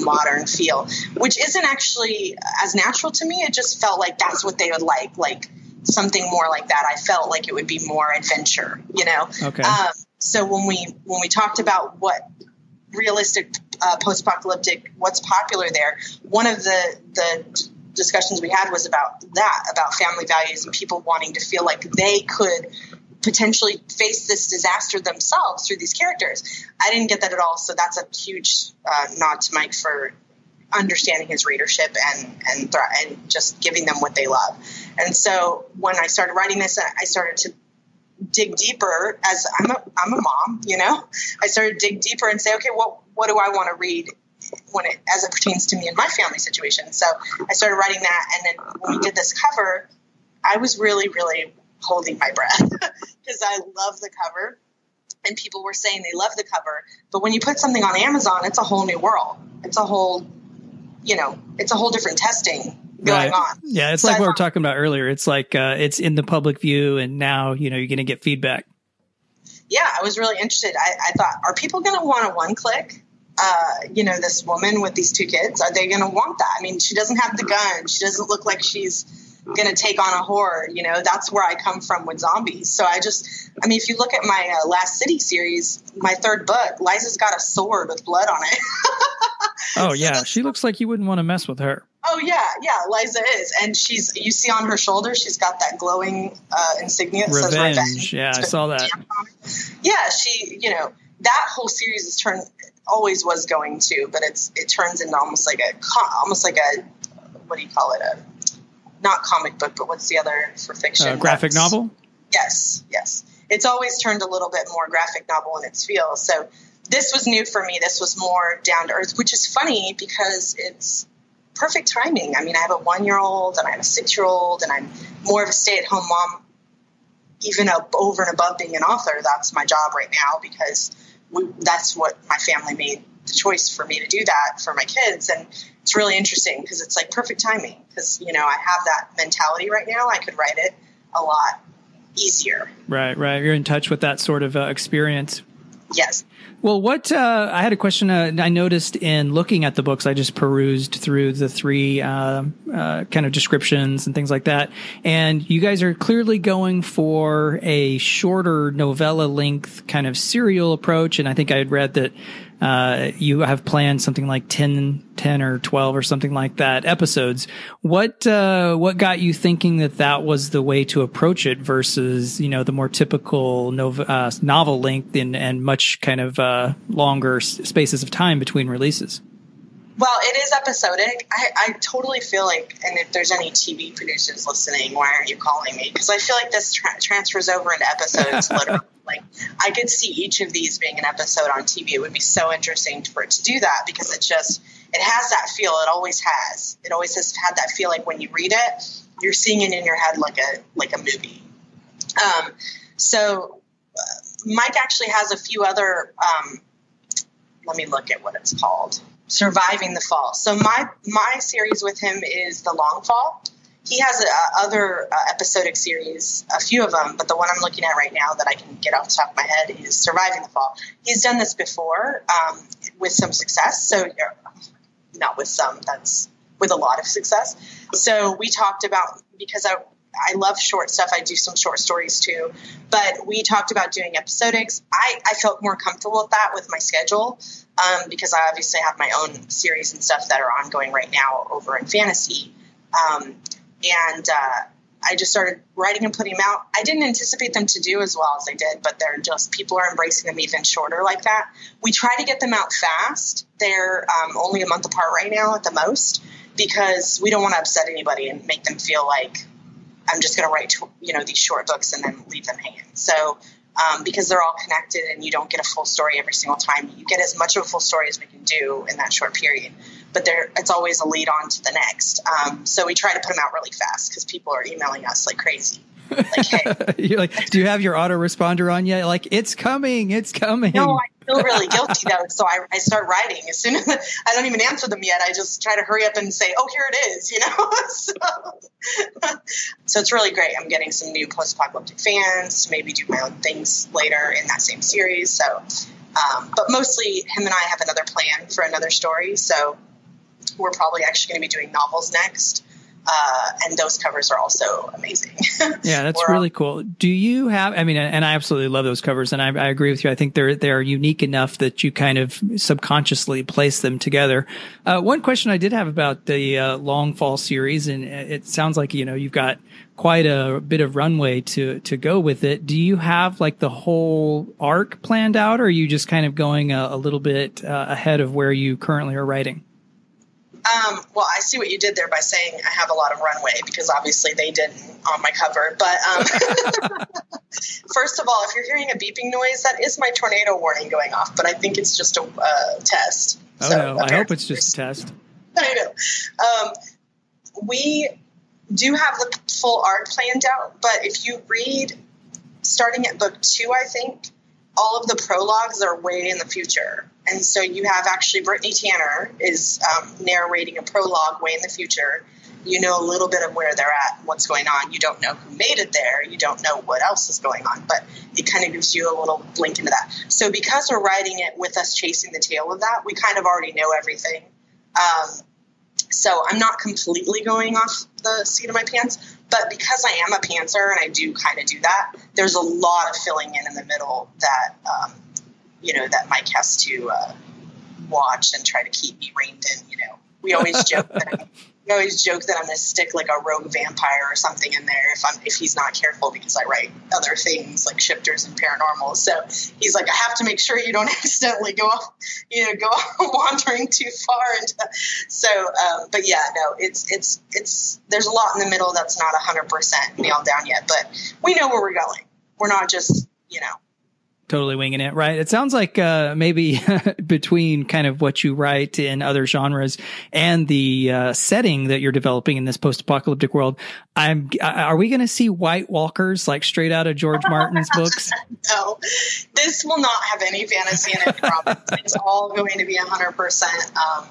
modern feel, which isn't actually as natural to me. It just felt like that's what they would like something more like that. I felt like it would be more adventure, Okay. So when we talked about what realistic post-apocalyptic, what's popular there, one of the discussions we had was about family values and people wanting to feel like they could potentially face this disaster themselves through these characters. I didn't get that at all. So that's a huge nod to Mike for understanding his readership and just giving them what they love. And so when I started writing this, I started to dig deeper as I'm a mom, I started to dig deeper and say, okay, what do I want to read as it pertains to me and my family situation? So I started writing that. And then when we did this cover, I was really, really holding my breath because I love the cover and people were saying they love the cover. But when you put something on Amazon, it's a whole new world. It's a whole, it's a whole different testing going on. Yeah, it's like what we were talking about earlier. It's like it's in the public view, and now you're going to get feedback. Yeah, I was really interested. I thought, are people going to want a one-click? This woman with these two kids, are they going to want that? I mean, she doesn't have the gun. She doesn't look like she's going to take on a horde. That's where I come from with zombies. So if you look at my Last City series, my third book, Liza's got a sword with blood on it. Oh, yeah. She looks like you wouldn't want to mess with her. Oh, yeah. Liza is. And you see on her shoulder, she's got that glowing insignia. Revenge. That says Revenge. Yeah, I saw that. Yeah, that whole series is always was going to, but it turns into almost like a, what do you call it? Not comic book, but what's the other for fiction? Graphic novel? Yes. It's always turned a little bit more graphic novel in its feel. So this was new for me. This was more down to earth, which is funny because it's perfect timing. I mean, I have a 1-year-old and I have a 6-year-old and I'm more of a stay-at-home mom, even over and above being an author. That's my job right now because that's what my family made the choice for me to do that for my kids. And it's really interesting because it's like perfect timing because, I have that mentality right now. I could write it a lot easier. Right. You're in touch with that sort of experience. Yes. Well, I had a question I noticed in looking at the books. I just perused through the 3 kind of descriptions and things like that. And you guys are clearly going for a shorter novella length kind of serial approach. And I think I had read that you have planned something like 10 or 12 or something like that episodes. What got you thinking that was the way to approach it versus, the more typical novel length and much kind of longer spaces of time between releases? Well, it is episodic. I totally feel like, and if there's any TV producers listening, why aren't you calling me? Because I feel like this transfers over into episodes, literally. Like, I could see each of these being an episode on TV. It would be so interesting for it to do that because it has that feel. It always has. It always has had that feel like when you read it, you're seeing it in your head like a movie. So Mike actually has a few other, let me look at what it's called. Surviving the Fall. So my series with him is The Long Fall. He has other episodic series, a few of them, but the one I'm looking at right now that I can get off the top of my head is Surviving the Fall. He's done this before with some success. So not with some, that's with a lot of success. So we talked about, because I love short stuff. I do some short stories too, but we talked about doing episodics. I felt more comfortable with that with my schedule because I obviously have my own series and stuff that are ongoing right now over in fantasy. And I just started writing and putting them out. I didn't anticipate them to do as well as they did, but people are embracing them even shorter like that. We try to get them out fast. They're only a month apart right now at the most, because we don't want to upset anybody and make them feel like I'm just going to write, these short books and then leave them hanging. So, because they're all connected and you don't get a full story every single time, you get as much of a full story as we can do in that short period. But it's always a lead on to the next. So we try to put them out really fast because people are emailing us like crazy. Like, hey, you're like, do you have your autoresponder on yet? Like, it's coming. No, I feel really guilty though. So I start writing as soon as I don't even answer them yet. I just try to hurry up and say, oh, here it is, So it's really great. I'm getting some new post-apocalyptic fans to maybe do my own things later in that same series. So, but mostly him and I have another plan for another story. So we're probably actually going to be doing novels next. And those covers are also amazing. Yeah, that's really cool. Do you have, and I absolutely love those covers, and I agree with you. I think they're unique enough that you kind of subconsciously place them together. One question I did have about the Long Fall series, and it sounds like, you've got quite a bit of runway to go with it. Do you have like the whole arc planned out, or are you just kind of going a little bit ahead of where you currently are writing? Well, I see what you did there by saying I have a lot of runway, because obviously they didn't on my cover. But first of all, if you're hearing a beeping noise, that is my tornado warning going off. But I think it's just a test. Oh, so, no, I hope it's just a test. I know. We do have the full arc planned out. But if you read starting at book 2, I think, all of the prologues are way in the future. And so you have actually Brittany Tanner is narrating a prologue way in the future. You know a little bit of where they're at, what's going on. You don't know who made it there. You don't know what else is going on, but it kind of gives you a little blink into that. So because we're writing it with us chasing the tail of that, we kind of already know everything. So I'm not completely going off the seat of my pants, but because I am a pantser and I do kind of do that, there's a lot of filling in the middle that, that Mike has to watch and try to keep me reined in. We always joke that I'm going to stick like a rogue vampire or something in there if he's not careful, because I write other things like shifters and paranormal. So he's like, I have to make sure you don't accidentally go wandering too far. But yeah, no, it's there's a lot in the middle that's not 100% nailed down yet, but we know where we're going. We're not just, totally winging it, right? It sounds like maybe between kind of what you write in other genres and the setting that you're developing in this post-apocalyptic world, are we going to see White Walkers like straight out of George Martin's books? No, this will not have any fantasy in it. It's all going to be 100%.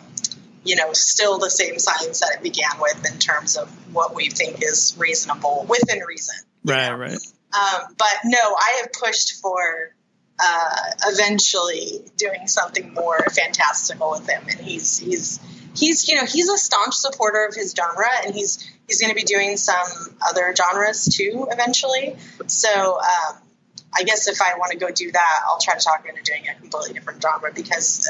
Still the same science that it began with in terms of what we think is reasonable within reason. Right. But no, I have pushed for eventually doing something more fantastical with him, and he's a staunch supporter of his genre, and he's going to be doing some other genres too eventually. So I guess if I want to go do that, I'll try to talk him into doing a completely different genre, because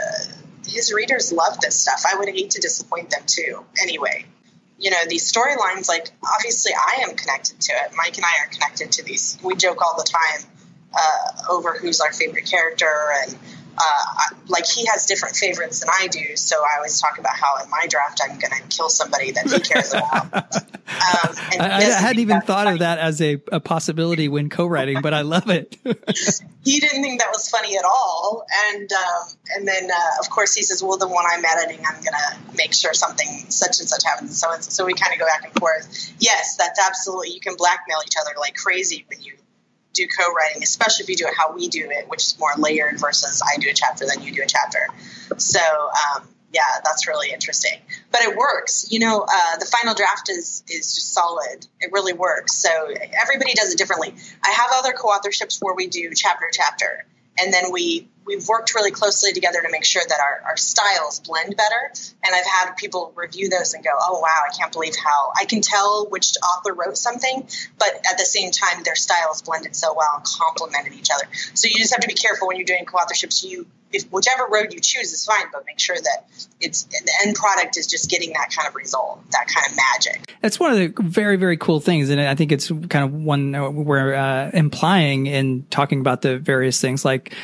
his readers love this stuff. I would hate to disappoint them too. Anyway, these storylines, like, obviously I am connected to it. Mike and I are connected to these. We joke all the time over who's our favorite character, and like, he has different favorites than I do. So I always talk about how in my draft I'm going to kill somebody that he cares about. I hadn't even thought of that as a possibility when co-writing, but I love it. He didn't think that was funny at all. And then of course he says, well, the one I'm editing, I'm going to make sure something such and such happens. So we kind of go back and forth. Yes, that's absolutely, you can blackmail each other like crazy when you do co-writing, especially if you do it how we do it, which is more layered versus I do a chapter, then you do a chapter. So, yeah, that's really interesting, but it works. The final draft is just solid. It really works. So everybody does it differently. I have other co-authorships where we do chapter, and then we we've worked really closely together to make sure that our styles blend better. And I've had people review those and go, oh, wow, I can't believe how I can tell which author wrote something, but at the same time, their styles blended so well and complemented each other. So you just have to be careful when you're doing co-authorships. If whichever road you choose is fine, but make sure that the end product is just getting that kind of result, that kind of magic. That's one of the very, very cool things. And I think it's kind of one we're implying in talking about the various things like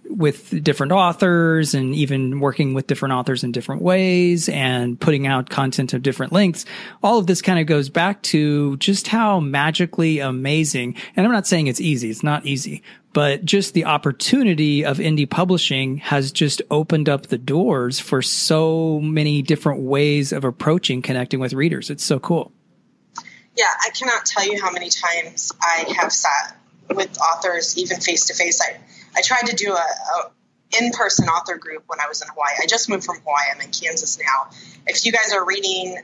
with different authors and even working with different authors in different ways and putting out content of different lengths. All of this kind of goes back to just how magically amazing. And I'm not saying it's easy. It's not easy. But just the opportunity of indie publishing has just opened up the doors for so many different ways of approaching connecting with readers. It's so cool. Yeah, I cannot tell you how many times I have sat with authors, even face to face. I tried to do a in-person author group when I was in Hawaii. I just moved from Hawaii. I'm in Kansas now. If you guys are reading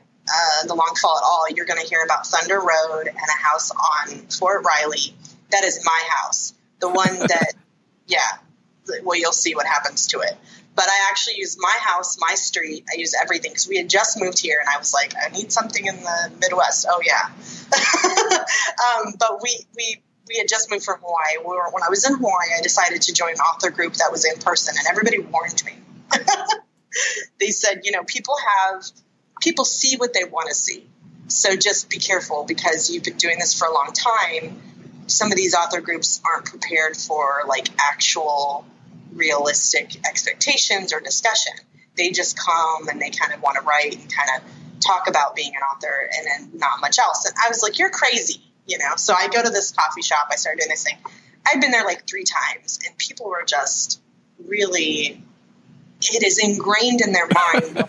The Long Fall at all, you're going to hear about Thunder Road and a house on Fort Riley. That is my house. The one that, well, you'll see what happens to it. But I actually use my house, my street. I use everything because we had just moved here, and I was like, I need something in the Midwest. Oh, yeah. But we had just moved from Hawaii. When I was in Hawaii, I decided to join an author group that was in person, and everybody warned me. They said, people see what they want to see. So just be careful because you've been doing this for a long time. Some of these author groups aren't prepared for like actual realistic expectations or discussion. They just come and they kind of want to write and kind of talk about being an author and then not much else. And I was like, you're crazy, So I go to this coffee shop. I started doing this thing. I've been there like 3 times and people were just really, it is ingrained in their mind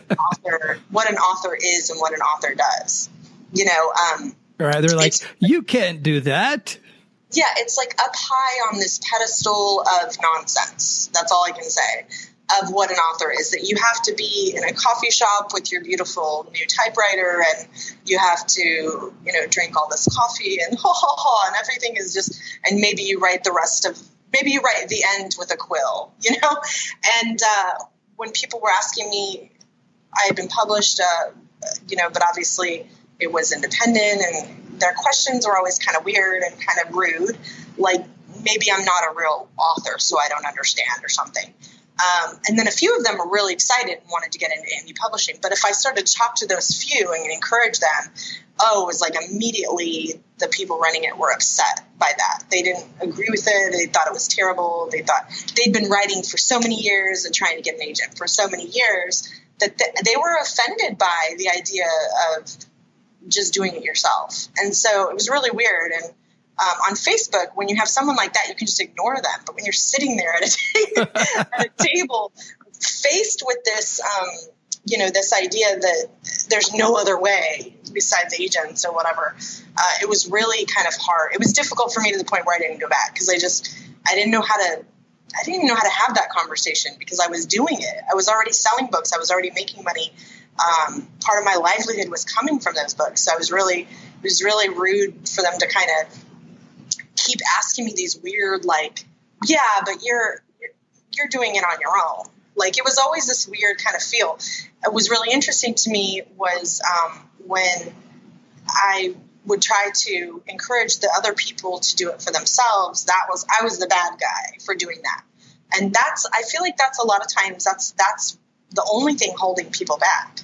what an author is and what an author does, Right. They're like, you can't do that. Yeah, it's like up high on this pedestal of nonsense. That's all I can say of what an author is, that you have to be in a coffee shop with your beautiful new typewriter and you have to, drink all this coffee and and everything is just, and maybe you write the end with a quill, And when people were asking me, I had been published, but obviously it was independent and their questions were always kind of weird and kind of rude, like maybe I'm not a real author, so I don't understand or something. And then a few of them were really excited and wanted to get into indie publishing. But if I started to talk to those few and encourage them, it was like immediately the people running it were upset by that. They didn't agree with it. They thought it was terrible. They thought they'd been writing for so many years and trying to get an agent for so many years that they were offended by the idea of just doing it yourself. And so it was really weird. And on Facebook, when you have someone like that, you can just ignore them. But when you're sitting there at a table faced with this, this idea that there's no other way besides agents or whatever, it was really kind of hard. It was difficult for me to the point where I didn't go back because I didn't know how to have that conversation because I was doing it. I was already selling books. I was already making money. Part of my livelihood was coming from those books. So it was really rude for them to kind of keep asking me these weird, like, yeah, but you're doing it on your own. Like, it was always this weird kind of feel. It was really interesting to me was when I would try to encourage the other people to do it for themselves. I was the bad guy for doing that. And I feel like that's a lot of times that's the only thing holding people back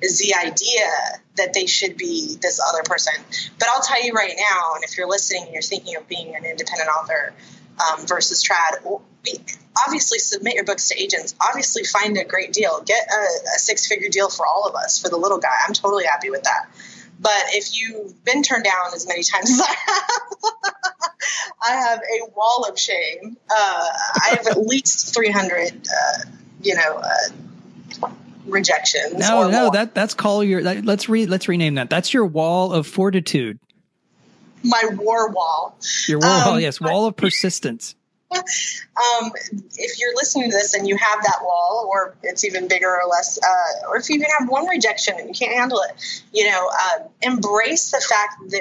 is the idea that they should be this other person. But I'll tell you right now, and if you're listening and you're thinking of being an independent author versus trad, obviously submit your books to agents. Obviously find a great deal. Get a 6-figure deal for all of us, for the little guy. I'm totally happy with that. But if you've been turned down as many times as I have, I have a wall of shame. I have at least 300, rejections. No, that's call your. Let's rename that. That's your wall of fortitude. My war wall. Your war wall, yes, wall of persistence. If you're listening to this and you have that wall, or it's even bigger or less, or if you even have one rejection and you can't handle it, embrace the fact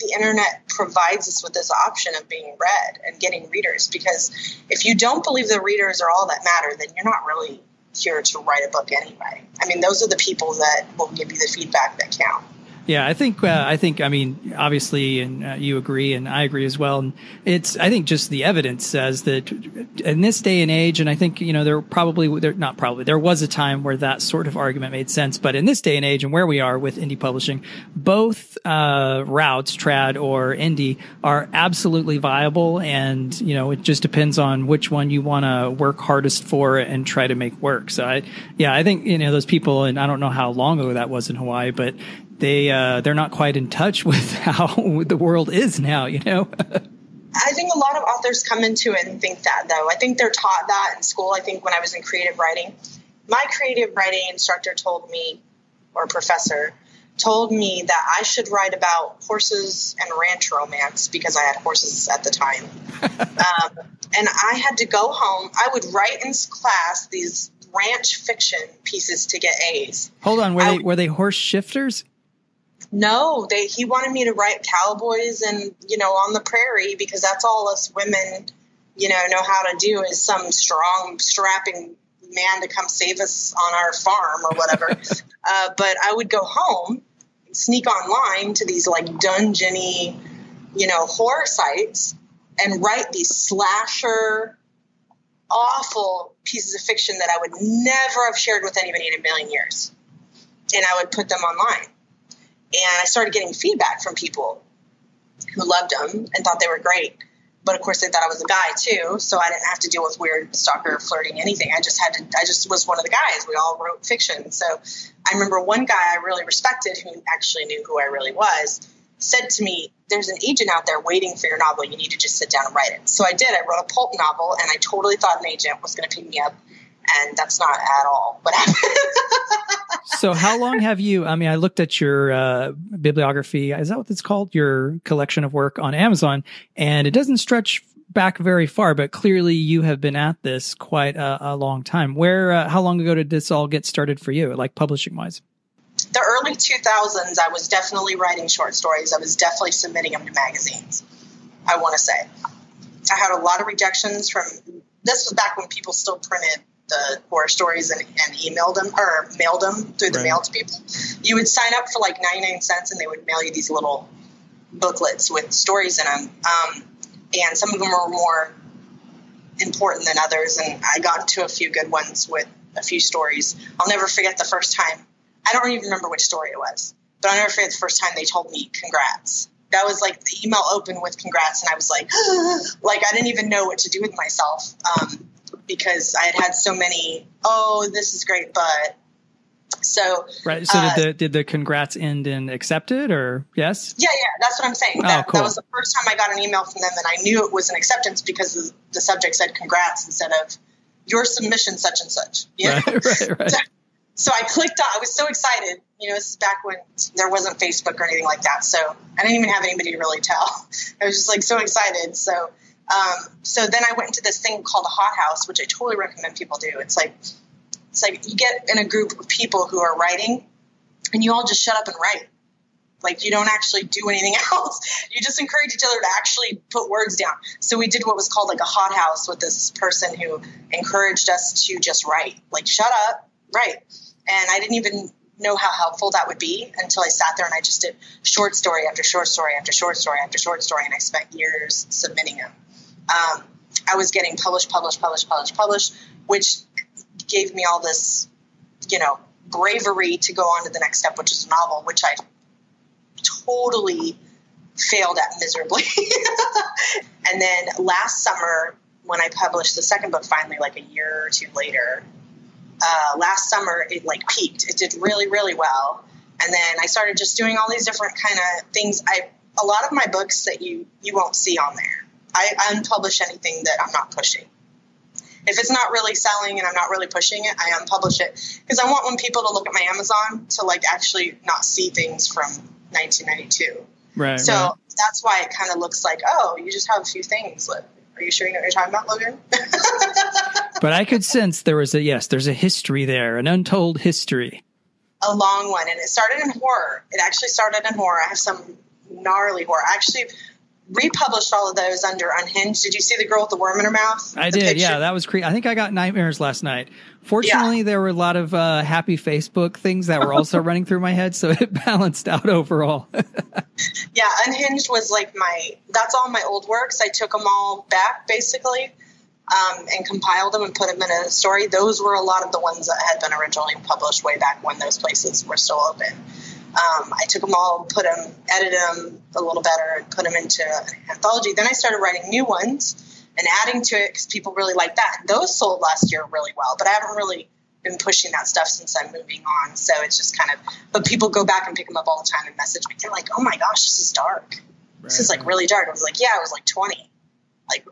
the internet provides us with this option of being read and getting readers, because if you don't believe the readers are all that matter, then you're not really here to write a book anyway. I mean, those are the people that will give you the feedback that count. Yeah, I think, I mean, obviously, and you agree, and I agree as well. And I think just the evidence says that in this day and age, and I think, there was a time where that sort of argument made sense. But in this day and age and where we are with indie publishing, both routes, trad or indie, are absolutely viable. And, it just depends on which one you want to work hardest for and try to make work. So I think, those people, and I don't know how long ago that was in Hawaii, but they're not quite in touch with how the world is now, I think a lot of authors come into it and think that, though. I think they're taught that in school. I think when I was in creative writing, my creative writing instructor told me, or professor, told me that I should write about horses and ranch romance because I had horses at the time. And I had to go home. I would write in class these ranch fiction pieces to get A's. Hold on. Were they horse shifters? No, he wanted me to write cowboys and, on the prairie, because that's all us women, know how to do, is some strong, strapping man to come save us on our farm or whatever. But I would go home, sneak online to these like dungeony, horror sites and write these slasher, awful pieces of fiction that I would never have shared with anybody in a million years. And I would put them online. And I started getting feedback from people who loved them and thought they were great. But of course they thought I was a guy too. So I didn't have to deal with weird stalker flirting, anything. I just was one of the guys. We all wrote fiction. So I remember one guy I really respected, who actually knew who I really was, said to me, "There's an agent out there waiting for your novel. You need to just sit down and write it." So I did. I wrote a pulp novel, and I totally thought an agent was going to pick me up. And that's not at all what happened. So how long have you, I looked at your bibliography, is that what it's called? Your collection of work on Amazon, and it doesn't stretch back very far, but clearly you have been at this quite a long time. How long ago did this all get started for you, like publishing wise? The early 2000s, I was definitely writing short stories. I was definitely submitting them to magazines, I want to say. I had a lot of rejections from, this was back when people still printed the horror stories and emailed them or mailed them through the mail to people. You would sign up for like 99 cents and they would mail you these little booklets with stories in them. And some of them were more important than others. And I got into a few good ones with a few stories. I'll never forget the first time. I don't even remember which story it was, but I'll never forget the first time they told me congrats. That was like the email opened with congrats. And I was like, like I didn't even know what to do with myself. Because I had so many, this is great, but so. Right. So did the congrats end in accepted or yes? Yeah. That's what I'm saying. That was the first time I got an email from them, and I knew it was an acceptance because the subject said congrats instead of your submission such and such. Yeah. Right. So I clicked on, I was so excited. This is back when there wasn't Facebook or anything like that. So I didn't even have anybody to really tell. I was just like so excited. So then I went into this thing called a hot house, which I totally recommend people do. It's like you get in a group of people who are writing and you all just shut up and write. Like you don't actually do anything else. You just encourage each other to actually put words down. So we did what was called like a hot house with this person who encouraged us to just write, like shut up, write. And I didn't even know how helpful that would be until I sat there and I just did short story after short story after short story after short story. And I spent years submitting them. I was getting published, which gave me all this, bravery to go on to the next step, which is a novel, which I totally failed at miserably. And then last summer, when I published the second book, finally, like a year or two later, last summer, it like peaked. It did really, really well. And then I started just doing all these different kind of things. A lot of my books that you won't see on there. I unpublish anything that I'm not pushing. If it's not really selling and I'm not really pushing it, I unpublish it because I want when people to look at my Amazon to like actually not see things from 1992. Right. So that's why it kind of looks like, you just have a few things. Are you sure you know what you're talking about, Logan? But I could sense there's a history there, an untold history. A long one. And it started in horror. It actually started in horror. I have some gnarly horror. I actually republished all of those under Unhinged. Did you see the girl with the worm in her mouth? I did. Picture? Yeah, that was creepy. I think I got nightmares last night. Fortunately, there were a lot of happy Facebook things that were also running through my head, so it balanced out overall. Yeah, Unhinged was like that's all my old works. I took them all back, basically, and compiled them and put them in a story. Those were a lot of the ones that had been originally published way back when those places were still open. I took them all, edited them a little better, and put them into an anthology. Then I started writing new ones and adding to it because people really like that. Those sold last year really well, but I haven't really been pushing that stuff since I'm moving on. So it's just kind of, but people go back and pick them up all the time and message me. They're like, oh my gosh, this is dark. This is like really dark. I was like, yeah, I was like 20. Like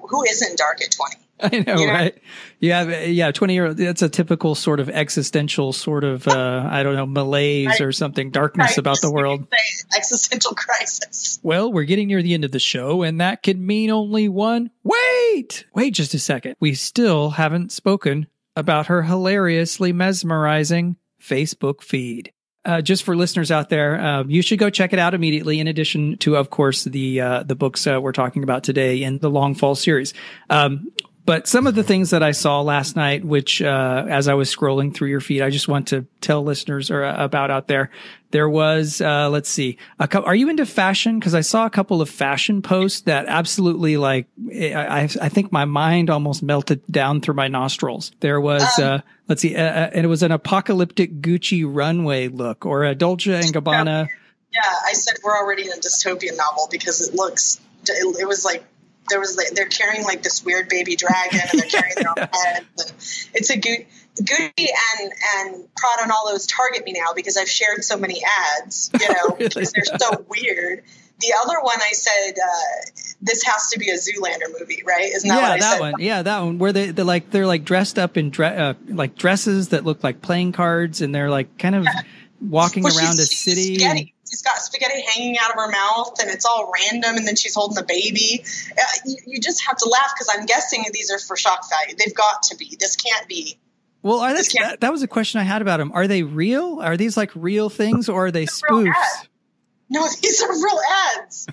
who isn't dark at 20? I know, right? Yeah, 20-year-old, that's a typical sort of existential sort of, I don't know, malaise or something, darkness about the world. Existential crisis. Well, we're getting near the end of the show, and that can mean only one. Wait just a second. We still haven't spoken about her hilariously mesmerizing Facebook feed. Just for listeners out there, you should go check it out immediately. In addition to, of course, the books we're talking about today in the Long Fall series. But some of the things that I saw last night, which, as I was scrolling through your feed, I just want to tell listeners about out there. There was, let's see, are you into fashion? Cause I saw a couple of fashion posts that absolutely I think my mind almost melted down through my nostrils. There was, let's see, and it was an apocalyptic Gucci runway look or a Dolce & Gabbana. Yeah. I said we're already in a dystopian novel because it was like, they're carrying like this weird baby dragon and they're carrying their own heads. And it's a Gucci and Prada and all those target me now because I've shared so many ads, really? Because they're so weird. The other one I said, this has to be a Zoolander movie, right? Isn't that what I said? One. Yeah, that one where they're like dressed up in like dresses that look like playing cards and they're like kind of walking around a city. She's got spaghetti hanging out of her mouth and it's all random. And then she's holding the baby. You just have to laugh because I'm guessing these are for shock value. They've got to be. This can't be. Well, that was a question I had about them. Are they real? Are these like real things or are they spoofs? No, these are real ads.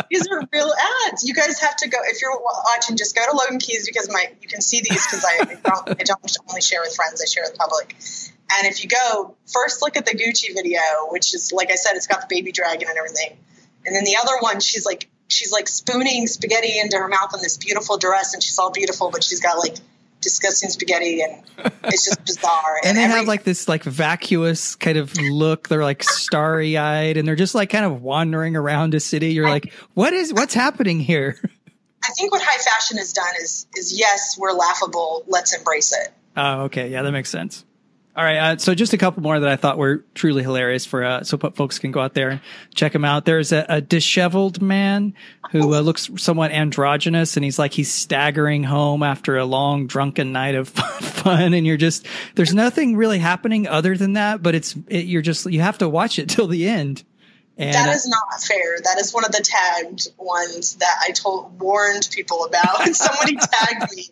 These are real ads. You guys have to go. If you're watching, just go to Logan Keys because you can see these because I don't only share with friends. I share with the public. And if you go, first look at the Gucci video, which is, like I said, it's got the baby dragon and everything. And then the other one, she's like spooning spaghetti into her mouth in this beautiful dress, and she's all beautiful, but she's got like disgusting spaghetti, and it's just bizarre. And they have like this like vacuous kind of look. They're like starry eyed, and they're just like kind of wandering around a city. You're like, what's happening here? I think what high fashion has done is yes, we're laughable. Let's embrace it. Oh, okay. Yeah, that makes sense. All right. So just a couple more that I thought were truly hilarious so folks can go out there and check them out. There's a disheveled man who looks somewhat androgynous and he's staggering home after a long drunken night of fun. And there's nothing really happening other than that, but you have to watch it till the end. And that is not fair. That is one of the tagged ones that I warned people about. And somebody tagged me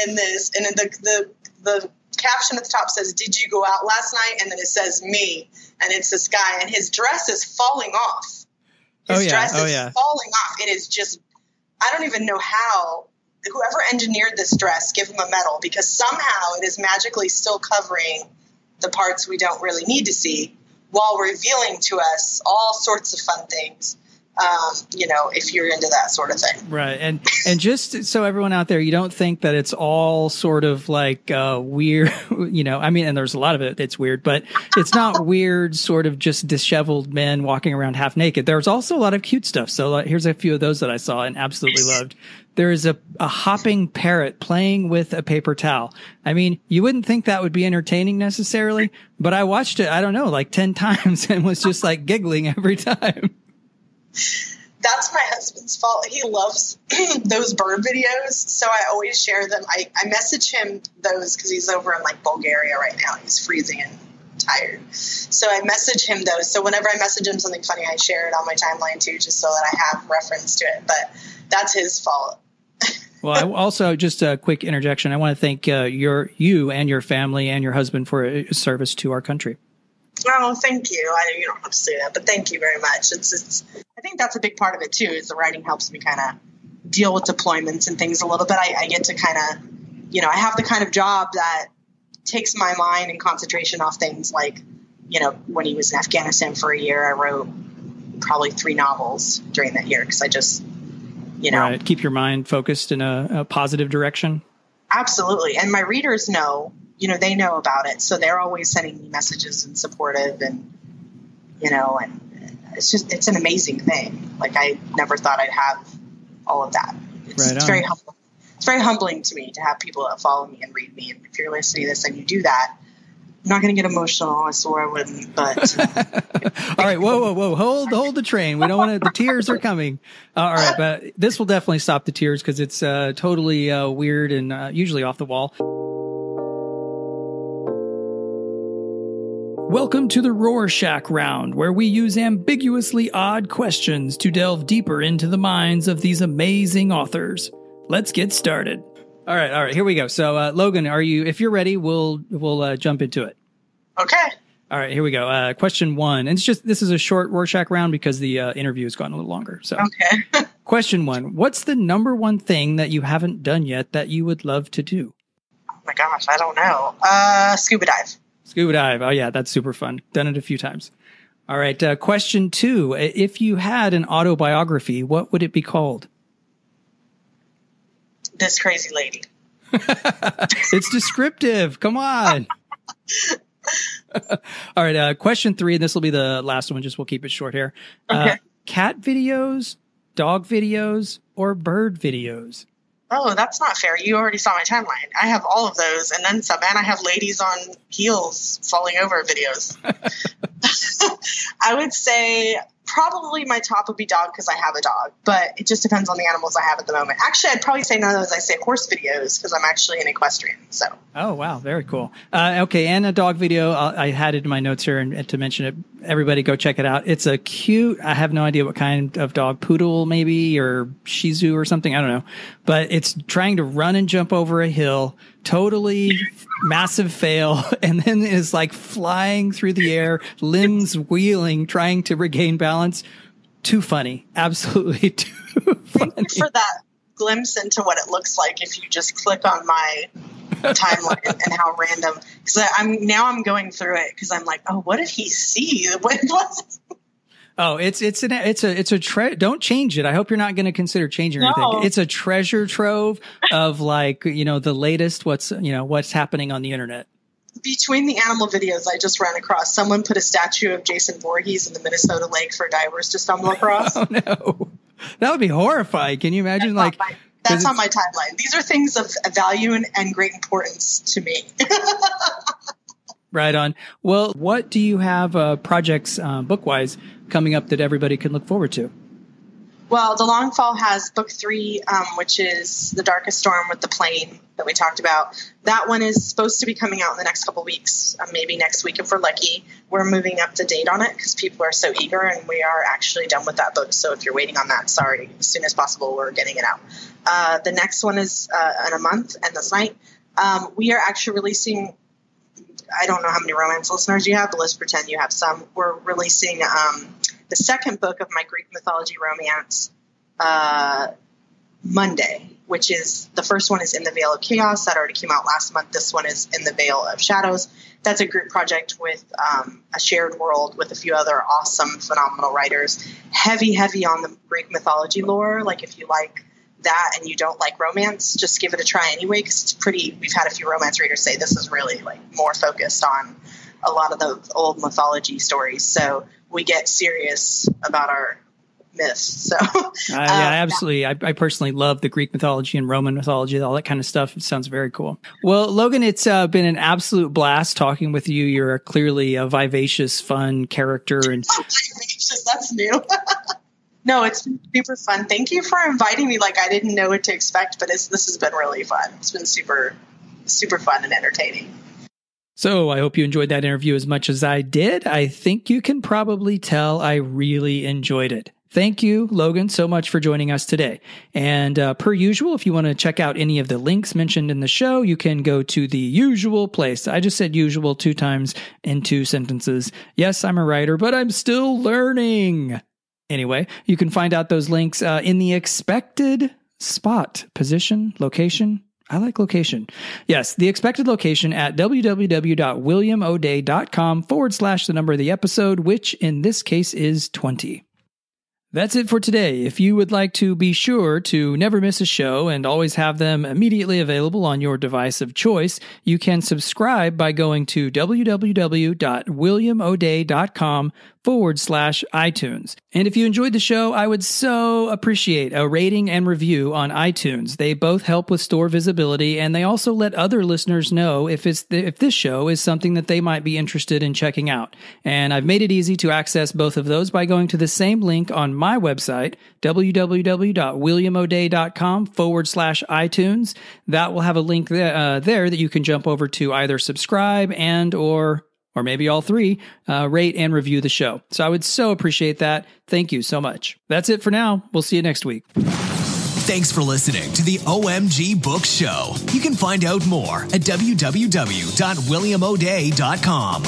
in this, and the caption at the top says, "Did you go out last night?" And then it says me, and it's this guy, and his dress is falling off. His dress is falling off. It is just, I don't even know how. Whoever engineered this dress, give him a medal, because somehow it is magically still covering the parts we don't really need to see while revealing to us all sorts of fun things. If you're into that sort of thing. Right. And just so everyone out there, you don't think that it's all sort of like weird, and there's a lot of it that's weird, but it's not weird, sort of just disheveled men walking around half naked. There's also a lot of cute stuff. So here's a few of those that I saw and absolutely loved. There is a hopping parrot playing with a paper towel. I mean, you wouldn't think that would be entertaining necessarily, but I watched it, I don't know, like 10 times and was just like giggling every time. That's my husband's fault. He loves those bird videos, so I always share them. I message him those because he's over in like Bulgaria right now. He's freezing and tired. So I message him those. So whenever I message him something funny, I share it on my timeline too, just so that I have reference to it. But that's his fault. Well, I also, just a quick interjection. I want to thank you and your family and your husband for a service to our country. Oh, thank you. You don't have to say that, but thank you very much. I think that's a big part of it too, is the writing helps me kind of deal with deployments and things a little bit. I get to kind of, I have the kind of job that takes my mind and concentration off things like, when he was in Afghanistan for a year, I wrote probably 3 novels during that year because I just, Right. Keep your mind focused in a positive direction. Absolutely. And my readers know, they know about it. So they're always sending me messages and supportive and, and it's an amazing thing. Like I never thought I'd have all of that. It's very humbling. It's very humbling to me to have people that follow me and read me. And if you're listening to this and you do that, I'm not going to get emotional. I swore I wouldn't, but. All right. Whoa. Hold the train. We don't want to, the tears are coming. All right. But this will definitely stop the tears because it's totally weird and usually off the wall. Welcome to the Rorschach round, where we use ambiguously odd questions to delve deeper into the minds of these amazing authors. Let's get started. All right, here we go. So, Logan, if you're ready, we'll jump into it. Okay. All right, here we go. Question 1. And this is a short Rorschach round because the interview has gone a little longer. So, okay. Question 1. What's the number one thing that you haven't done yet that you would love to do? Oh my gosh, I don't know. Scuba dive. Scuba dive. Oh yeah, that's super fun. Done it a few times. All right. Question 2. If you had an autobiography, what would it be called? This Crazy Lady. It's descriptive. Come on. All right. Question 3. And this will be the last one. We'll keep it short here. Okay. Cat videos, dog videos, or bird videos? Oh, that's not fair. You already saw my timeline. I have all of those and then some. And I have ladies on heels falling over videos. I would say probably my top would be dog because I have a dog, but it just depends on the animals I have at the moment. Actually, I'd probably say none of those. I say horse videos because I'm actually an equestrian. So. Oh, wow. Very cool. Okay. And a dog video. I had it in my notes here and to mention it. Everybody go check it out. It's a cute, I have no idea what kind of dog, poodle maybe, or Shih Tzu or something. I don't know, but it's trying to run and jump over a hill. Totally massive fail. And then is like flying through the air, limbs wheeling, trying to regain balance. Too funny. Absolutely too funny. Thank you for that glimpse into what it looks like if you just click on my timeline and how random. Because I'm going through it because I'm like, oh, what did he see? What was it? Oh, it's don't change it. I hope you're not going to consider changing anything. It's a treasure trove of the latest what's happening on the internet. Between the animal videos I just ran across, someone put a statue of Jason Voorhees in the Minnesota lake for divers to stumble across. Oh no. That would be horrifying. Can you imagine that's on my timeline. These are things of value and great importance to me. Right on. Well, what do you have projects book-wise coming up that everybody can look forward to? Well, The Long Fall has book 3, which is The Darkest Storm with the plane that we talked about. That one is supposed to be coming out in the next couple weeks, maybe next week if we're lucky. We're moving up the date on it because people are so eager, and we are actually done with that book. So if you're waiting on that, sorry, as soon as possible, we're getting it out. The next one is in a month, and this night. We are actually releasing, I don't know how many romance listeners you have, but let's pretend you have some. We're releasing the second book of my Greek mythology romance Monday, which is the first one is In the Veil of Chaos. That already came out last month. This one is In the Veil of Shadows. That's a group project with a shared world with a few other awesome, phenomenal writers. Heavy on the Greek mythology lore. Like if you like that and you don't like romance, just give it a try anyway, because it's pretty. We've had a few romance readers say this is really more focused on a lot of the old mythology stories. So we get serious about our myths. So absolutely. I personally love the Greek mythology and Roman mythology, all that kind of stuff. It sounds very cool. Well, Logan, it's been an absolute blast talking with you. You're clearly a vivacious, fun character. And vivacious, that's new. No, it's been super fun. Thank you for inviting me. I didn't know what to expect, but this has been really fun. It's been super, super fun and entertaining. So I hope you enjoyed that interview as much as I did. I think you can probably tell I really enjoyed it. Thank you, Logan, so much for joining us today. And per usual, if you want to check out any of the links mentioned in the show, you can go to the usual place. I just said usual 2 times in 2 sentences. Yes, I'm a writer, but I'm still learning. Anyway, you can find out those links in the expected spot, position, location. I like location. Yes, the expected location at www.williamoday.com/the number of the episode, which in this case is 20. That's it for today. If you would like to be sure to never miss a show and always have them immediately available on your device of choice, you can subscribe by going to www.williamoday.com/iTunes. And if you enjoyed the show, I would so appreciate a rating and review on iTunes. They both help with store visibility, and they also let other listeners know if this show is something that they might be interested in checking out. And I've made it easy to access both of those by going to the same link on my website, www.williamoday.com/iTunes. That will have a link there that you can jump over to either subscribe and or maybe all 3, rate and review the show. So I would so appreciate that. Thank you so much. That's it for now. We'll see you next week. Thanks for listening to the OMG Book Show. You can find out more at www.williamoday.com.